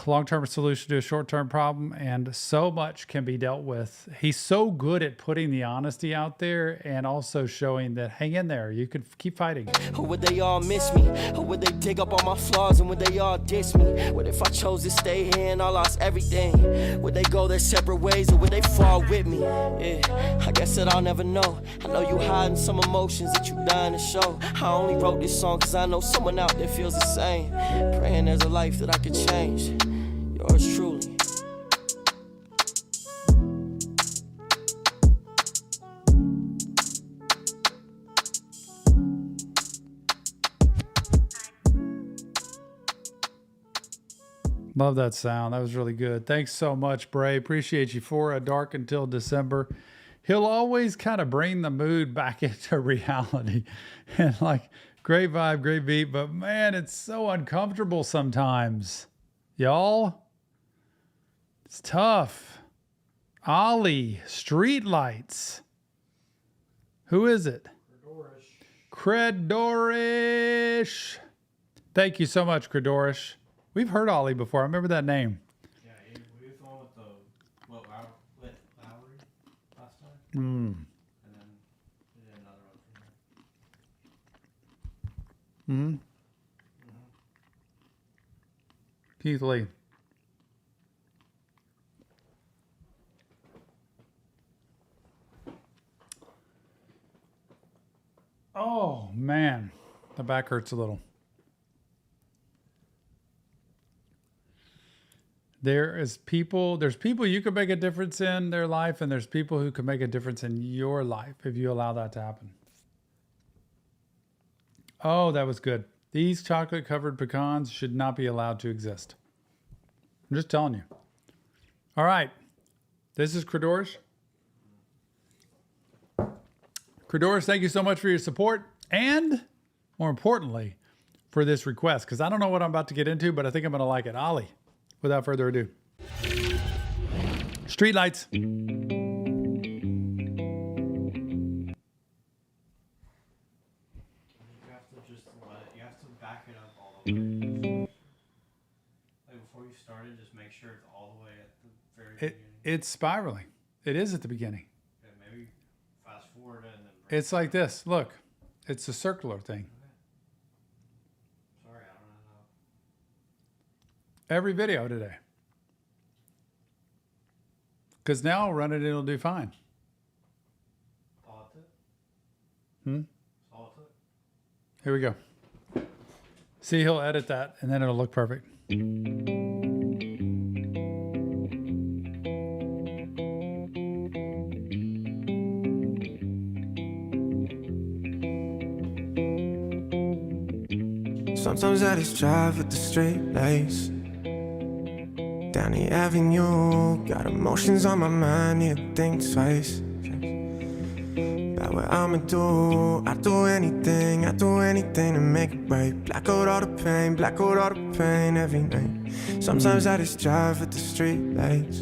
Long-term solution to a short-term problem, and so much can be dealt with. He's so good at putting the honesty out there and also showing that hang in there, you could keep fighting. Or would they all miss me? Or would they dig up all my flaws and would they all diss me? What if I chose to stay here and I lost everything? Would they go their separate ways or would they fall with me? Yeah, I guess that I'll never know. I know you hiding some emotions that you dying to show. I only wrote this song cause I know someone out there feels the same. Praying there's a life that I could change. Yours truly. Love that sound. That was really good. Thanks so much, Bray. Appreciate you for Dark Until December. He'll always kind of bring the mood back into reality. And great vibe, great beat. But man, it's so uncomfortable sometimes. Y'all? It's tough. Ollie, Streetlights. Who is it? Credorish. Thank you so much, Credorish. We've heard Ollie before. I remember that name. Yeah, we was the one with the Lowry last time. Mm. And then we did another one from here. Mm-hmm. Keith Lee. Oh, man. The back hurts a little. There's people you can make a difference in their life, and there's people who can make a difference in your life if you allow that to happen. Oh, that was good. These chocolate-covered pecans should not be allowed to exist. I'm just telling you. All right. This is Credorish. Credorus, thank you so much for your support and, more importantly, for this request, because I don't know what I'm about to get into, but I think I'm going to like it. Ollie, without further ado. Streetlights. You have to back it up all the way. Like before you started, just make sure it's all the way at the very beginning. It's spiraling. It is at the beginning. Okay, maybe fast forward and then. It's like this. Look, it's a circular thing. Sorry, I don't know. Every video today. Because now I'll run it and it'll do fine. All it took? All it took? Here we go. See, he'll edit that and then it'll look perfect. Sometimes I just drive with the straight lights down the avenue. Got emotions on my mind, need to think twice about what I'ma do. I do anything to make it right. Black out all the pain every night. Sometimes I just drive with the street lights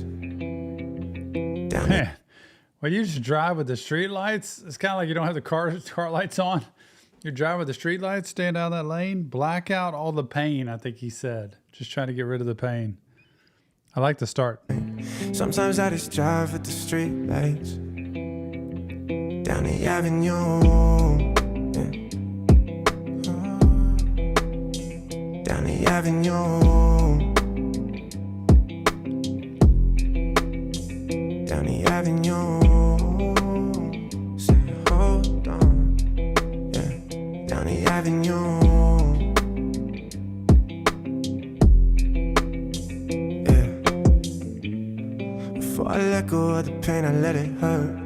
down Man, when you just drive with the street lights, it's kind of like you don't have the car lights on. You're driving with the street lights, staying down that lane, black out all the pain, I think he said. Just trying to get rid of the pain. I like the start. Sometimes I just drive with the street lights down the avenue, yeah. Down the avenue, down the avenue. Say hold on, yeah. Down the avenue. I let go of the pain, I let it hurt.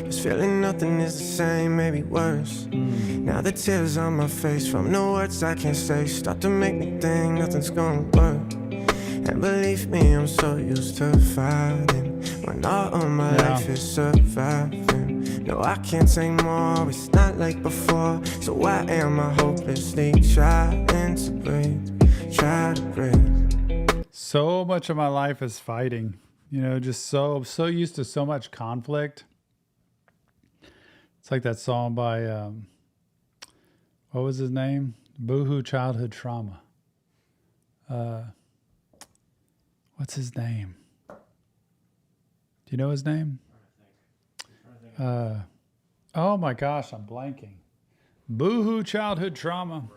Cause feeling nothing is the same, maybe worse. Now the tears on my face from the words I can't say start to make me think nothing's gonna work. And believe me, I'm so used to fighting when all of my life is surviving. No, I can't take more, it's not like before. So why am I hopelessly trying to breathe, try to breathe? So much of my life is fighting. You know, just so used to so much conflict. It's like that song by, what was his name? Boohoo Childhood Trauma. What's his name? Do you know his name? Oh my gosh, I'm blanking. Boohoo Childhood Trauma.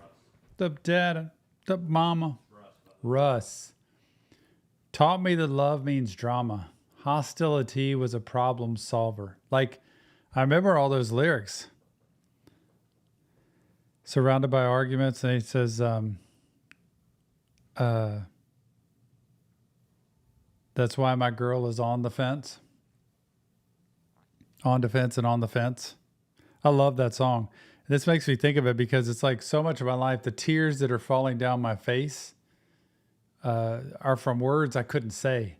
The dad, the mama. Russ. Taught me that love means drama. Hostility was a problem solver. Like, I remember all those lyrics. Surrounded by arguments, and he says, that's why my girl is on the fence. On defense and on the fence. I love that song. This makes me think of it because it's like so much of my life, the tears that are falling down my face are from words I couldn't say.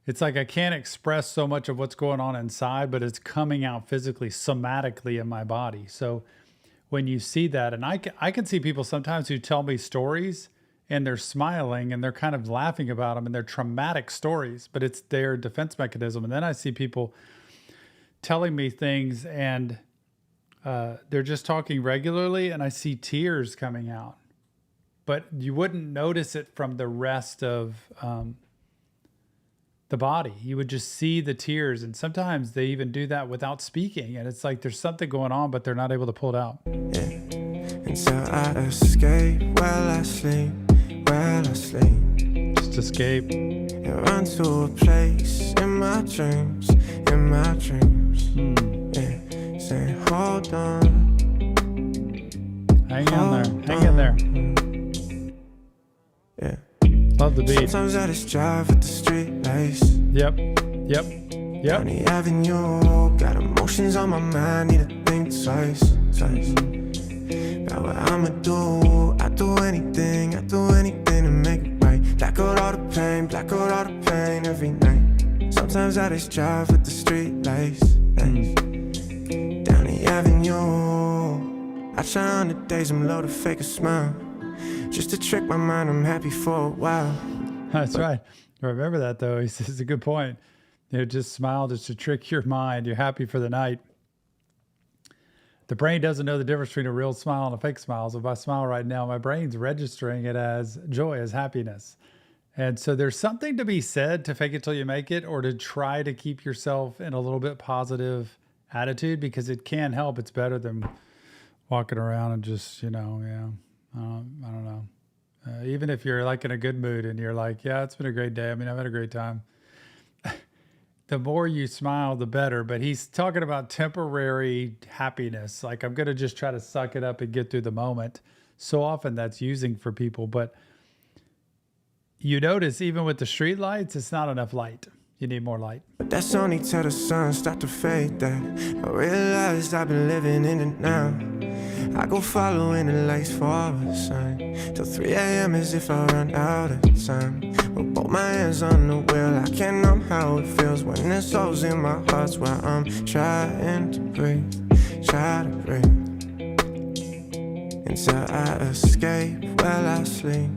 It's like I can't express so much of what's going on inside, but it's coming out physically, somatically in my body. So when you see that, and I can see people sometimes who tell me stories and they're smiling and they're kind of laughing about them and they're traumatic stories, but it's their defense mechanism. And then I see people telling me things and they're just talking regularly and I see tears coming out. But you wouldn't notice it from the rest of the body. You would just see the tears. And sometimes they even do that without speaking. And it's like there's something going on, but they're not able to pull it out. Yeah. Until I escape while I sleep, Just escape. and run to a place in my dreams, Yeah. Say, hold on. Hang in there. Yeah. Love the beat. Sometimes I just drive with the street lights Yep. down the avenue. Got emotions on my mind, need to think twice. About what I'ma do. I do anything to make it right. Black out all the pain every night. Sometimes I just drive with the street lights down the Avenue. I try 100 days, I'm low to fake a smile. Just to trick my mind, I'm happy for a while. That's right. Remember that, though. He says a good point. Just smile just to trick your mind. You're happy for the night. The brain doesn't know the difference between a real smile and a fake smile. So if I smile right now, my brain's registering it as joy, as happiness. And so there's something to be said to fake it till you make it, or to try to keep yourself in a little bit positive attitude, because it can help. It's better than walking around and just, I don't know. Even if you're like in a good mood and you're like, yeah, it's been a great day. I've had a great time. The more you smile, the better. But he's talking about temporary happiness. Like, I'm going to just try to suck it up and get through the moment. So often that's using for people. But you notice even with the street lights, it's not enough light. You need more light. That's only till the sun start to fade that I realized I've been living in it now. I go following the lights for a sign till 3 a.m. as if I run out of time. With both my hands on the wheel, I can't numb how it feels when there's holes in my heart where I'm trying to breathe, try to breathe. Until I escape while I sleep,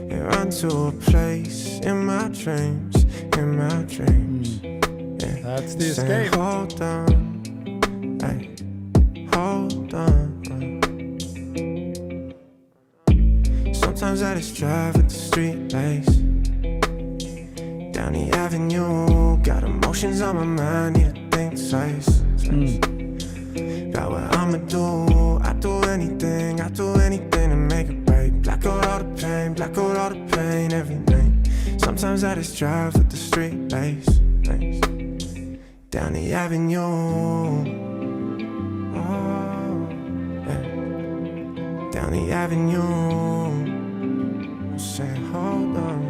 and run to a place in my dreams, Yeah. That's the Saying, escape. hold on, hey, hold on. Sometimes I just drive with the street lights down the avenue. Got emotions on my mind, need to think twice. Got what I'ma do. I do anything to make it right. Black out all the pain every night. Sometimes I just drive with the street lights down the avenue. Oh, yeah. Down the avenue. I'm saying, hold on.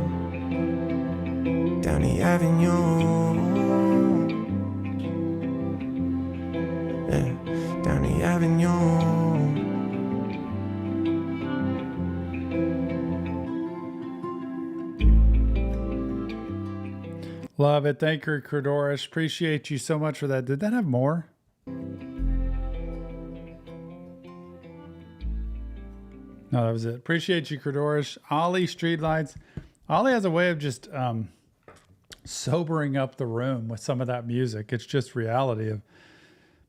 Down the avenue. Yeah. Down the avenue. Love it. Thank you, Cordorish. Appreciate you so much for that. Did that have more? No, that was it. Appreciate you, Cordorish. Ollie, Streetlights. Ollie has a way of just sobering up the room with some of that music. It's just reality of,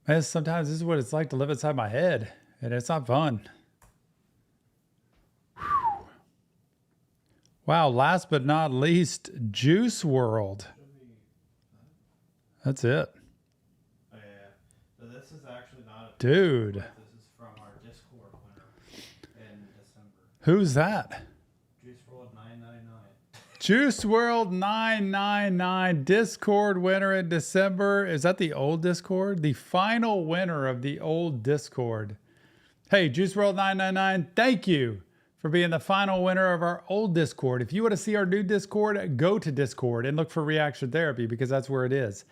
man, sometimes this is what it's like to live inside my head, and it's not fun. Whew. Wow, last but not least, Juice WRLD. That's it. Oh, yeah. So this is actually not Dude. This is from our Discord winner in December. Who's that? Juice WRLD 999. Juice WRLD 999 Discord winner in December. Is that the old Discord? The final winner of the old Discord. Hey, Juice WRLD 999, thank you for being the final winner of our old Discord. If you want to see our new Discord, go to Discord and look for Reaction Therapy, because that's where it is.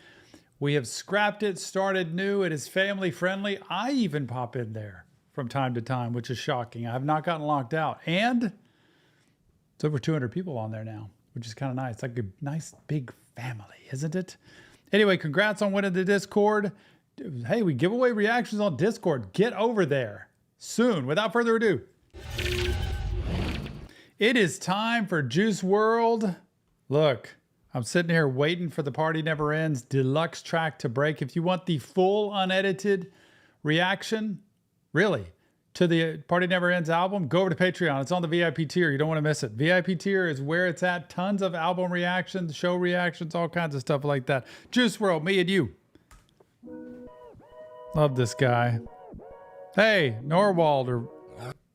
We have scrapped it, started new. It is family friendly. I even pop in there from time to time, which is shocking. I have not gotten locked out. And it's over 200 people on there now, which is kind of nice. Like a nice big family, isn't it? Anyway, congrats on winning the Discord. Hey, we give away reactions on Discord. Get over there soon. Without further ado, it is time for Juice WRLD. Look, I'm sitting here waiting for the Party Never Ends deluxe track to break. If you want the full unedited reaction, really, to the Party Never Ends album, go over to Patreon. It's on the VIP tier. You don't want to miss it. VIP tier is where it's at. Tons of album reactions, show reactions, all kinds of stuff like that. Juice WRLD, me and you. Love this guy. Hey, Norwald, or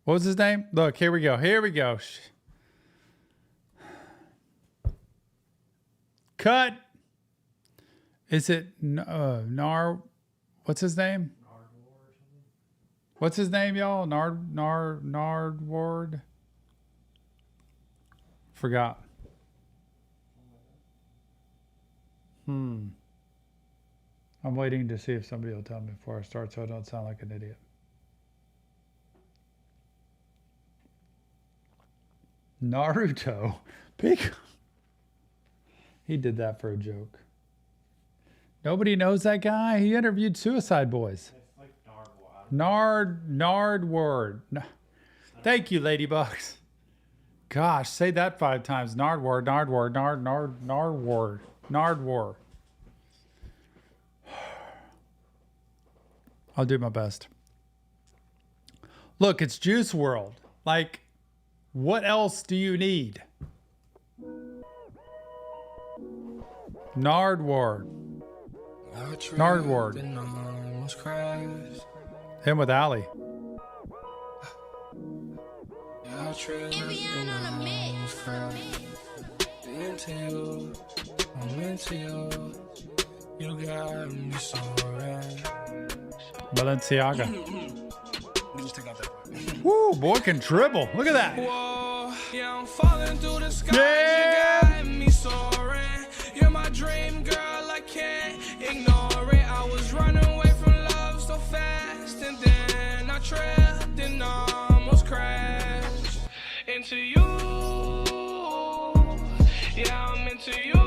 what was his name? Look, here we go. Here we go. Cut. Is it what's his name? What's his name, y'all? Nardward? Forgot. I'm waiting to see if somebody will tell me before I start so I don't sound like an idiot. Naruto. Big. He did that for a joke. Nobody knows that guy. He interviewed Suicide Boys. It's like Nardward. Thank you, Ladybugs. Gosh, say that 5 times. Nardward. I'll do my best. Look, it's Juice WRLD. Like, what else do you need? Nardward. Him with Ollie. Balenciaga. Woo, boy can dribble. Look at that. Yeah, I'm falling through the sky. Yeah. You got me soaring. You're my dream girl, I can't ignore it. I was running away from love so fast, and then I tripped and almost crashed into you. Yeah, I'm into you.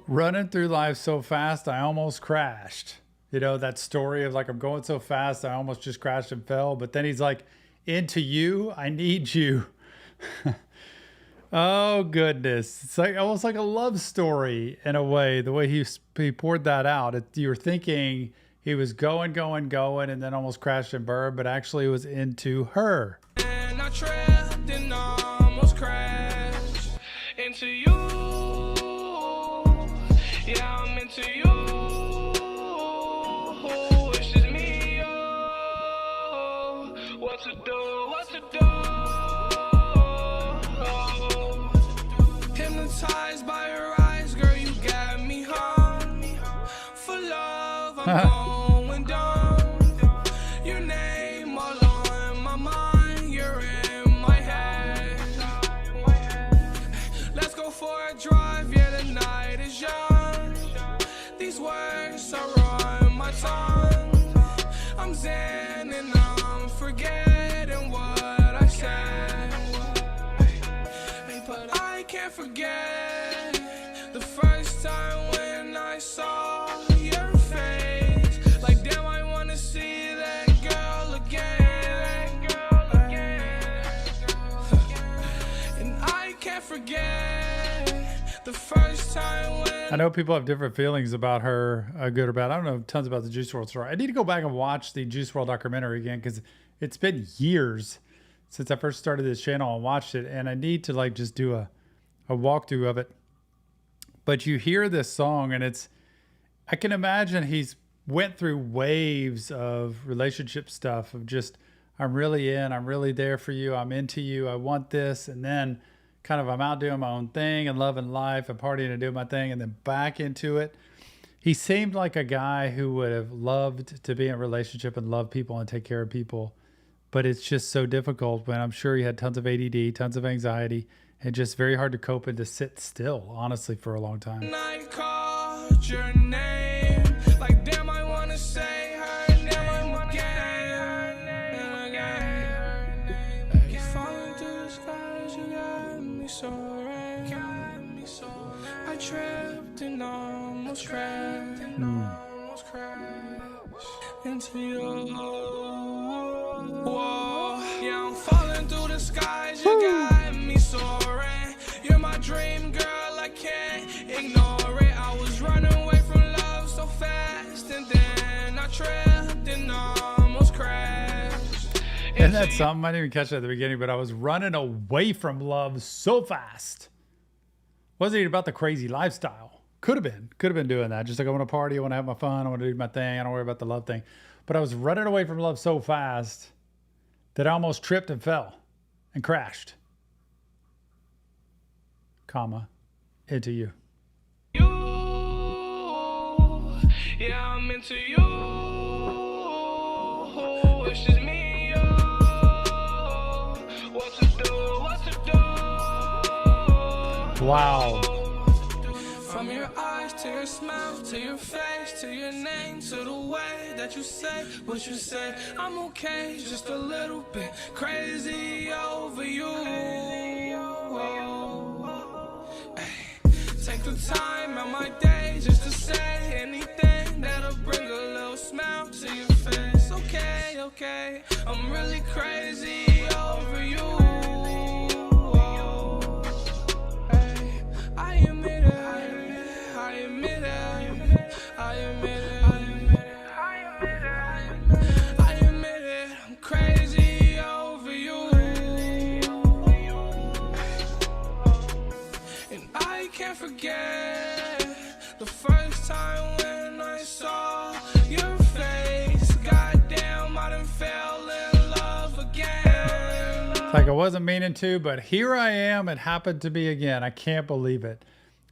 Running through life so fast, I almost crashed. You know, that story of like, I'm going so fast, I almost just crashed and fell. But then he's like, into you, I need you. Oh, goodness. It's like almost like a love story in a way, the way he poured that out. You were thinking he was going, and then almost crashed and burned, but actually it was into her. And I tripped and almost crashed into you. Yeah, I'm into you. It's just me, oh. What to do, what to do. Hypnotized by your eyes, girl, you got me hung. For love, I'm going down. Your name all on my mind, you're in my head. Let's go for a drive, yeah, the night is young. These words are on my tongue. I'm zen and I'm forgetting what I said. But I can't forget the first time when I saw your face. Like, damn, I wanna see that girl again. And I can't forget the first time when I know people have different feelings about her, good or bad. I don't know tons about the Juice WRLD story. I need to go back and watch the Juice WRLD documentary again because it's been years since I first started this channel and watched it, and I need to like just do a walkthrough of it. But you hear this song, and I can imagine he's went through waves of relationship stuff of just, I'm really there for you, I'm into you, I want this, and then kind of I'm out doing my own thing and loving life and partying and doing my thing, and then back into it. He seemed like a guy who would have loved to be in a relationship and love people and take care of people. But it's just so difficult when I'm sure he had tons of ADD, tons of anxiety, and just very hard to cope and to sit still, honestly, for a long time. I called your name. Like, damn, I wanna say her name again. You're falling through the skies, you got me soaring. I tripped and almost crashed. Into you. Whoa, yeah, I'm falling through the skies, you got me soaring. You're my dream girl, I can't ignore it. I was running away from love so fast, and then I tripped and almost crashed. And that's something I didn't even catch that at the beginning, but I was running away from love so fast. Wasn't even about the crazy lifestyle. Could have been doing that. Just like, I want to party, I want to have my fun, I want to do my thing, I don't worry about the love thing. But I was running away from love so fast that I almost tripped and fell and crashed. Comma, into you. You, yeah, I'm into you. It's just me, yo. What to do? Wow. From your eyes to your smile to your face to your name to the way that you say what you say, I'm okay, just a little bit crazy over you. Ay, take the time out my day just to say okay. I'm really crazy over you. Oh, hey, I admit it. I admit it. I admit it. I admit it. I'm crazy over you. And I can't forget the first time when I saw your face. Goddamn, I done fell in love again. It's like I wasn't meaning to, but here I am. It happened to me again. I can't believe it.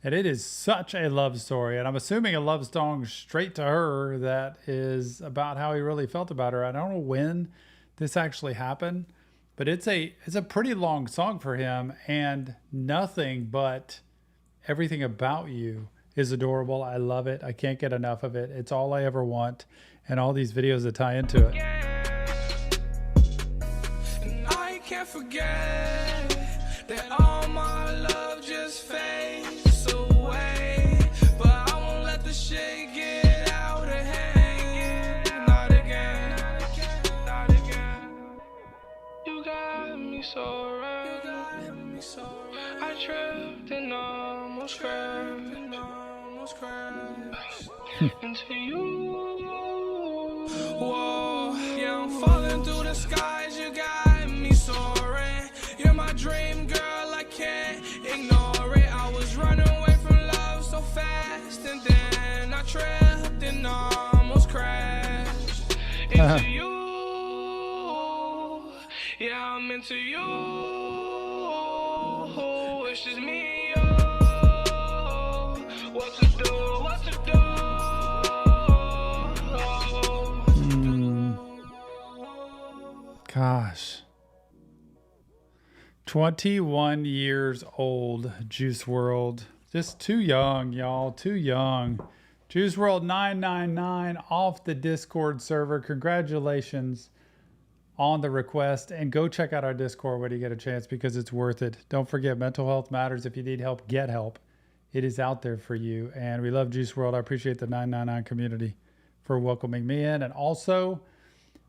And it is such a love story. And I'm assuming a love song straight to her that is about how he really felt about her. I don't know when this actually happened, but it's a pretty long song for him, and nothing but everything about you is adorable. I love it. I can't get enough of it. It's all I ever want, and all these videos that tie into it. And I can't forget that all my love just fades away. But I won't let the shit get out of hand. Not again, not again. You got me so right. I tripped and almost crashed into you. Whoa, yeah, I'm falling through the skies. You got me soaring. You're my dream girl, I can't ignore it. I was running away from love so fast, and then I tripped and almost crashed into you. Yeah, I'm into you. It's just me and you. What to do, what to do. Gosh. 21 years old, Juice WRLD. Just too young, y'all. Too young. Juice WRLD 999 off the Discord server. Congratulations on the request. And go check out our Discord when you get a chance, because it's worth it. Don't forget, mental health matters. If you need help, get help. It is out there for you. And we love Juice WRLD. I appreciate the 999 community for welcoming me in. And also,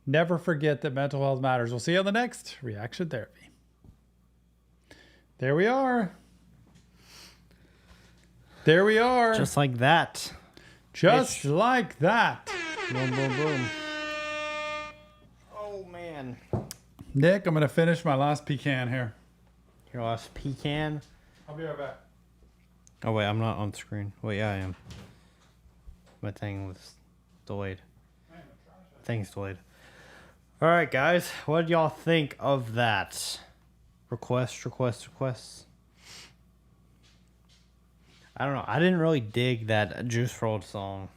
never forget that mental health matters. We'll see you on the next Reaction Therapy. There we are. There we are. Just like that. Just like that. Boom, boom, boom. Oh, man. Nick, I'm going to finish my last pecan here. Your last pecan? I'll be right back. Oh, wait, I'm not on screen. Wait, yeah, I am. My thing was delayed. Thing's delayed. All right, guys. What did y'all think of that? Requests. I don't know. I didn't really dig that Juice WRLD song.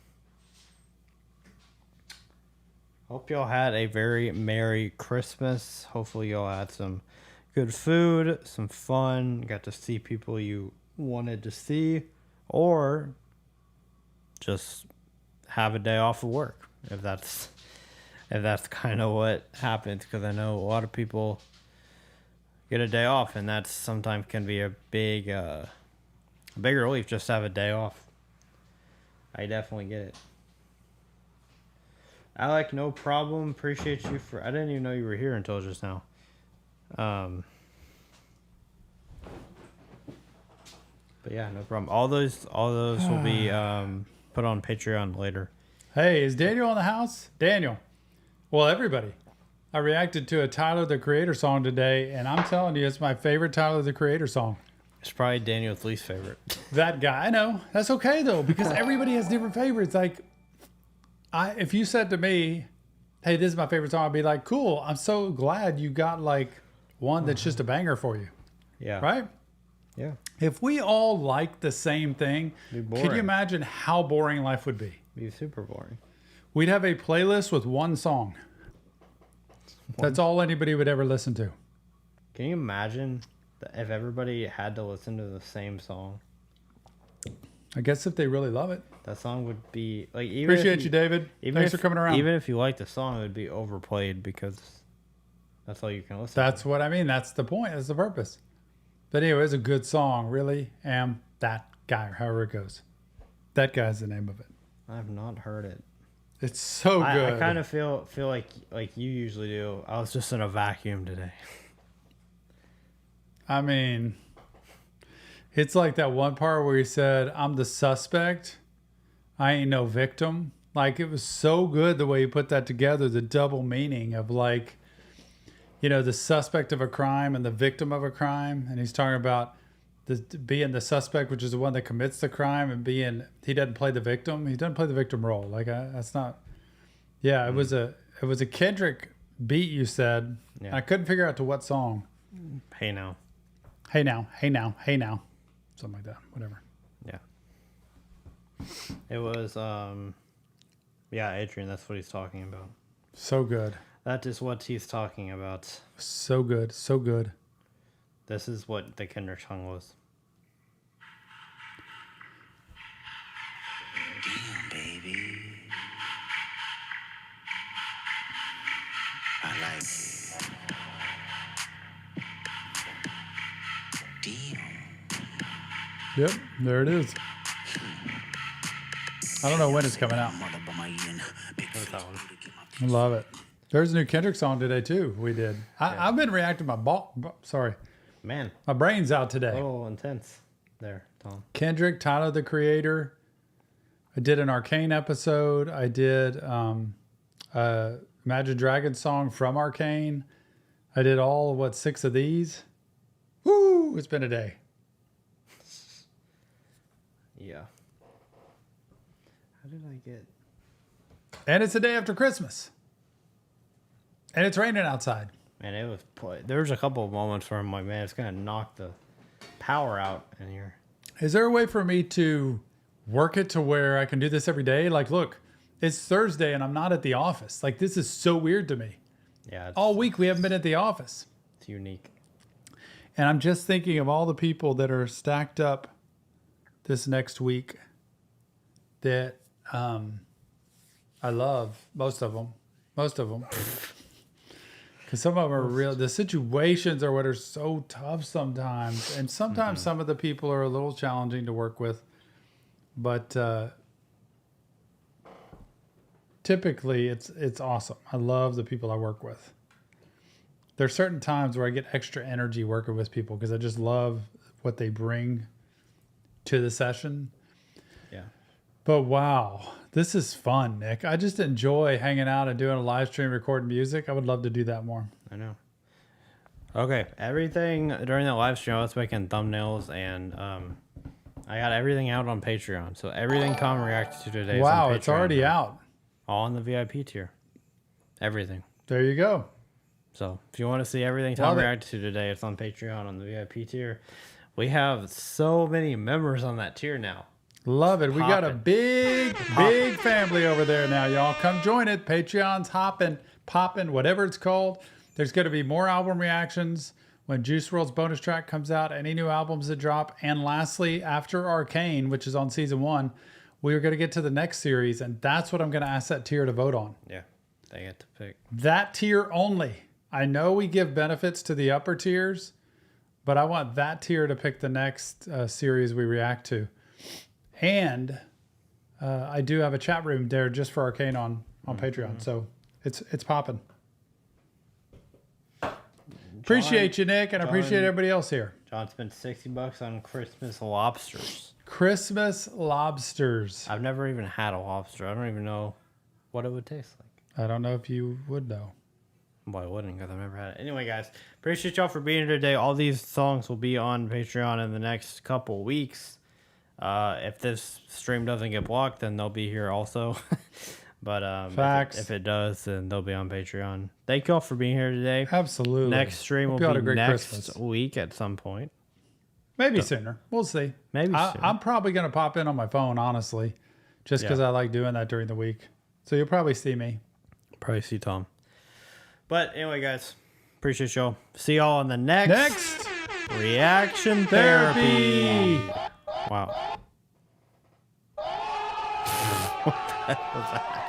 Hope y'all had a very Merry Christmas. Hopefully y'all had some good food, some fun, got to see people you wanted to see, or just have a day off of work if that's kind of what happens, because I know a lot of people get a day off, and that sometimes can be a big relief just to have a day off. I definitely get it. Alec, no problem. Appreciate you for... I didn't even know you were here until just now. But yeah, no problem. All those will be put on Patreon later. Hey, is Daniel in the house? Daniel. Well, everybody. I reacted to a Tyler, the Creator song today, and I'm telling you, it's my favorite Tyler, the Creator song. It's probably Daniel's least favorite. That guy. I know. That's okay, though, because everybody has different favorites. Like, if you said to me, hey, this is my favorite song, I'd be like, cool. I'm so glad you got, like, one that's just a banger for you. Yeah. Right? Yeah. If we all liked the same thing, It'd be could you boring. imagine how boring life would be? It'd be super boring. We'd have a playlist with one song. That's all anybody would ever listen to. Can you imagine if everybody had to listen to the same song? I guess if they really love it. That song would be like... Even Appreciate you, David. Thanks for coming around. Even if you like the song, it would be overplayed because that's all you can listen to. That's what I mean. That's the point. That's the purpose. But anyway, it's a good song. Really am that guy, or however it goes. That guy's the name of it. I have not heard it. It's so good. I kind of feel like you usually do. I was just in a vacuum today. I mean, it's like that one part where he said, "I'm the suspect. I ain't no victim." Like, it was so good the way he put that together, the double meaning of, like, you know, the suspect of a crime and the victim of a crime. And he's talking about being the suspect, which is the one that commits the crime, and he doesn't play the victim. He doesn't play the victim role. Like, that's not. Yeah, it was a Kendrick beat, you said. Yeah. And I couldn't figure out to what song. Hey now. Hey now, hey now, hey now. Something like that. Whatever. Yeah. It was yeah, Adrian, that's what he's talking about. So good. That is what he's talking about. So good. So good. This is what the Kendrick song was. Damn, baby. I like it. Damn. Yep, there it is. I don't know when it's coming out. I love it. There's a new Kendrick song today too. We did. I've been reacting my Man, my brain's out today. a little intense there, Tom. Kendrick, Tyler the Creator. I did an Arcane episode. I did Imagine Dragons song from Arcane. I did all 6 of these. Woo! It's been a day. Yeah. How did I get... And it's the day after Christmas. And it's raining outside. Man, it was... There was a couple of moments where I'm like, man, it's going to knock the power out in here. Is there a way for me to work it to where I can do this every day? Like, look, it's Thursday and I'm not at the office. Like, this is so weird to me. Yeah. All week we haven't been at the office. It's unique. And I'm just thinking of all the people that are stacked up this next week that I love. Most of them. Because some of them are real. The situations are what are so tough sometimes. And sometimes some of the people are a little challenging to work with. But typically it's awesome. I love the people I work with. There's certain times where I get extra energy working with people because I just love what they bring to the session. Yeah. But wow, this is fun, Nick. I just enjoy hanging out and doing a live stream, recording music. I would love to do that more. I know. Okay, everything during that live stream, I was making thumbnails, and I got everything out on Patreon. So everything Tom reacted to today is on Wow, Patreon it's already now. out. All on the VIP tier. Everything. There you go. So if you want to see everything Tom Love it. reacted to today, it's on Patreon on the VIP tier. We have so many members on that tier now. Love it. We got a Poppin'. big family over there now, y'all. Come join it. Patreon's hopping, popping, whatever it's called. There's going to be more album reactions when Juice WRLD's bonus track comes out, any new albums that drop. And lastly, after Arcane, which is on season 1, we are going to get to the next series. And that's what I'm going to ask that tier to vote on. Yeah, they get to pick. That tier only. I know we give benefits to the upper tiers, but I want that tier to pick the next series we react to. And I do have a chat room there just for Arcane on Patreon. So it's popping. Appreciate you, Nick, and I appreciate everybody else here. John spent $60 on Christmas lobsters. Christmas lobsters. I've never even had a lobster. I don't even know what it would taste like. I don't know if you would know. Well, I wouldn't because I've never had it. Anyway, guys, appreciate y'all for being here today. All these songs will be on Patreon in the next couple weeks. If this stream doesn't get blocked, then they'll be here also. But Facts. if it does, then they'll be on Patreon. Thank y'all for being here today. Absolutely. Next stream Hope will you had a be great next Christmas. week at some point. Maybe sooner. We'll see. Maybe sooner. I'm probably going to pop in on my phone, honestly, just because I like doing that during the week. So you'll probably see me. Probably see Tom. But anyway, guys, appreciate y'all. See y'all on the next Reaction Therapy. Wow. What the heck was that?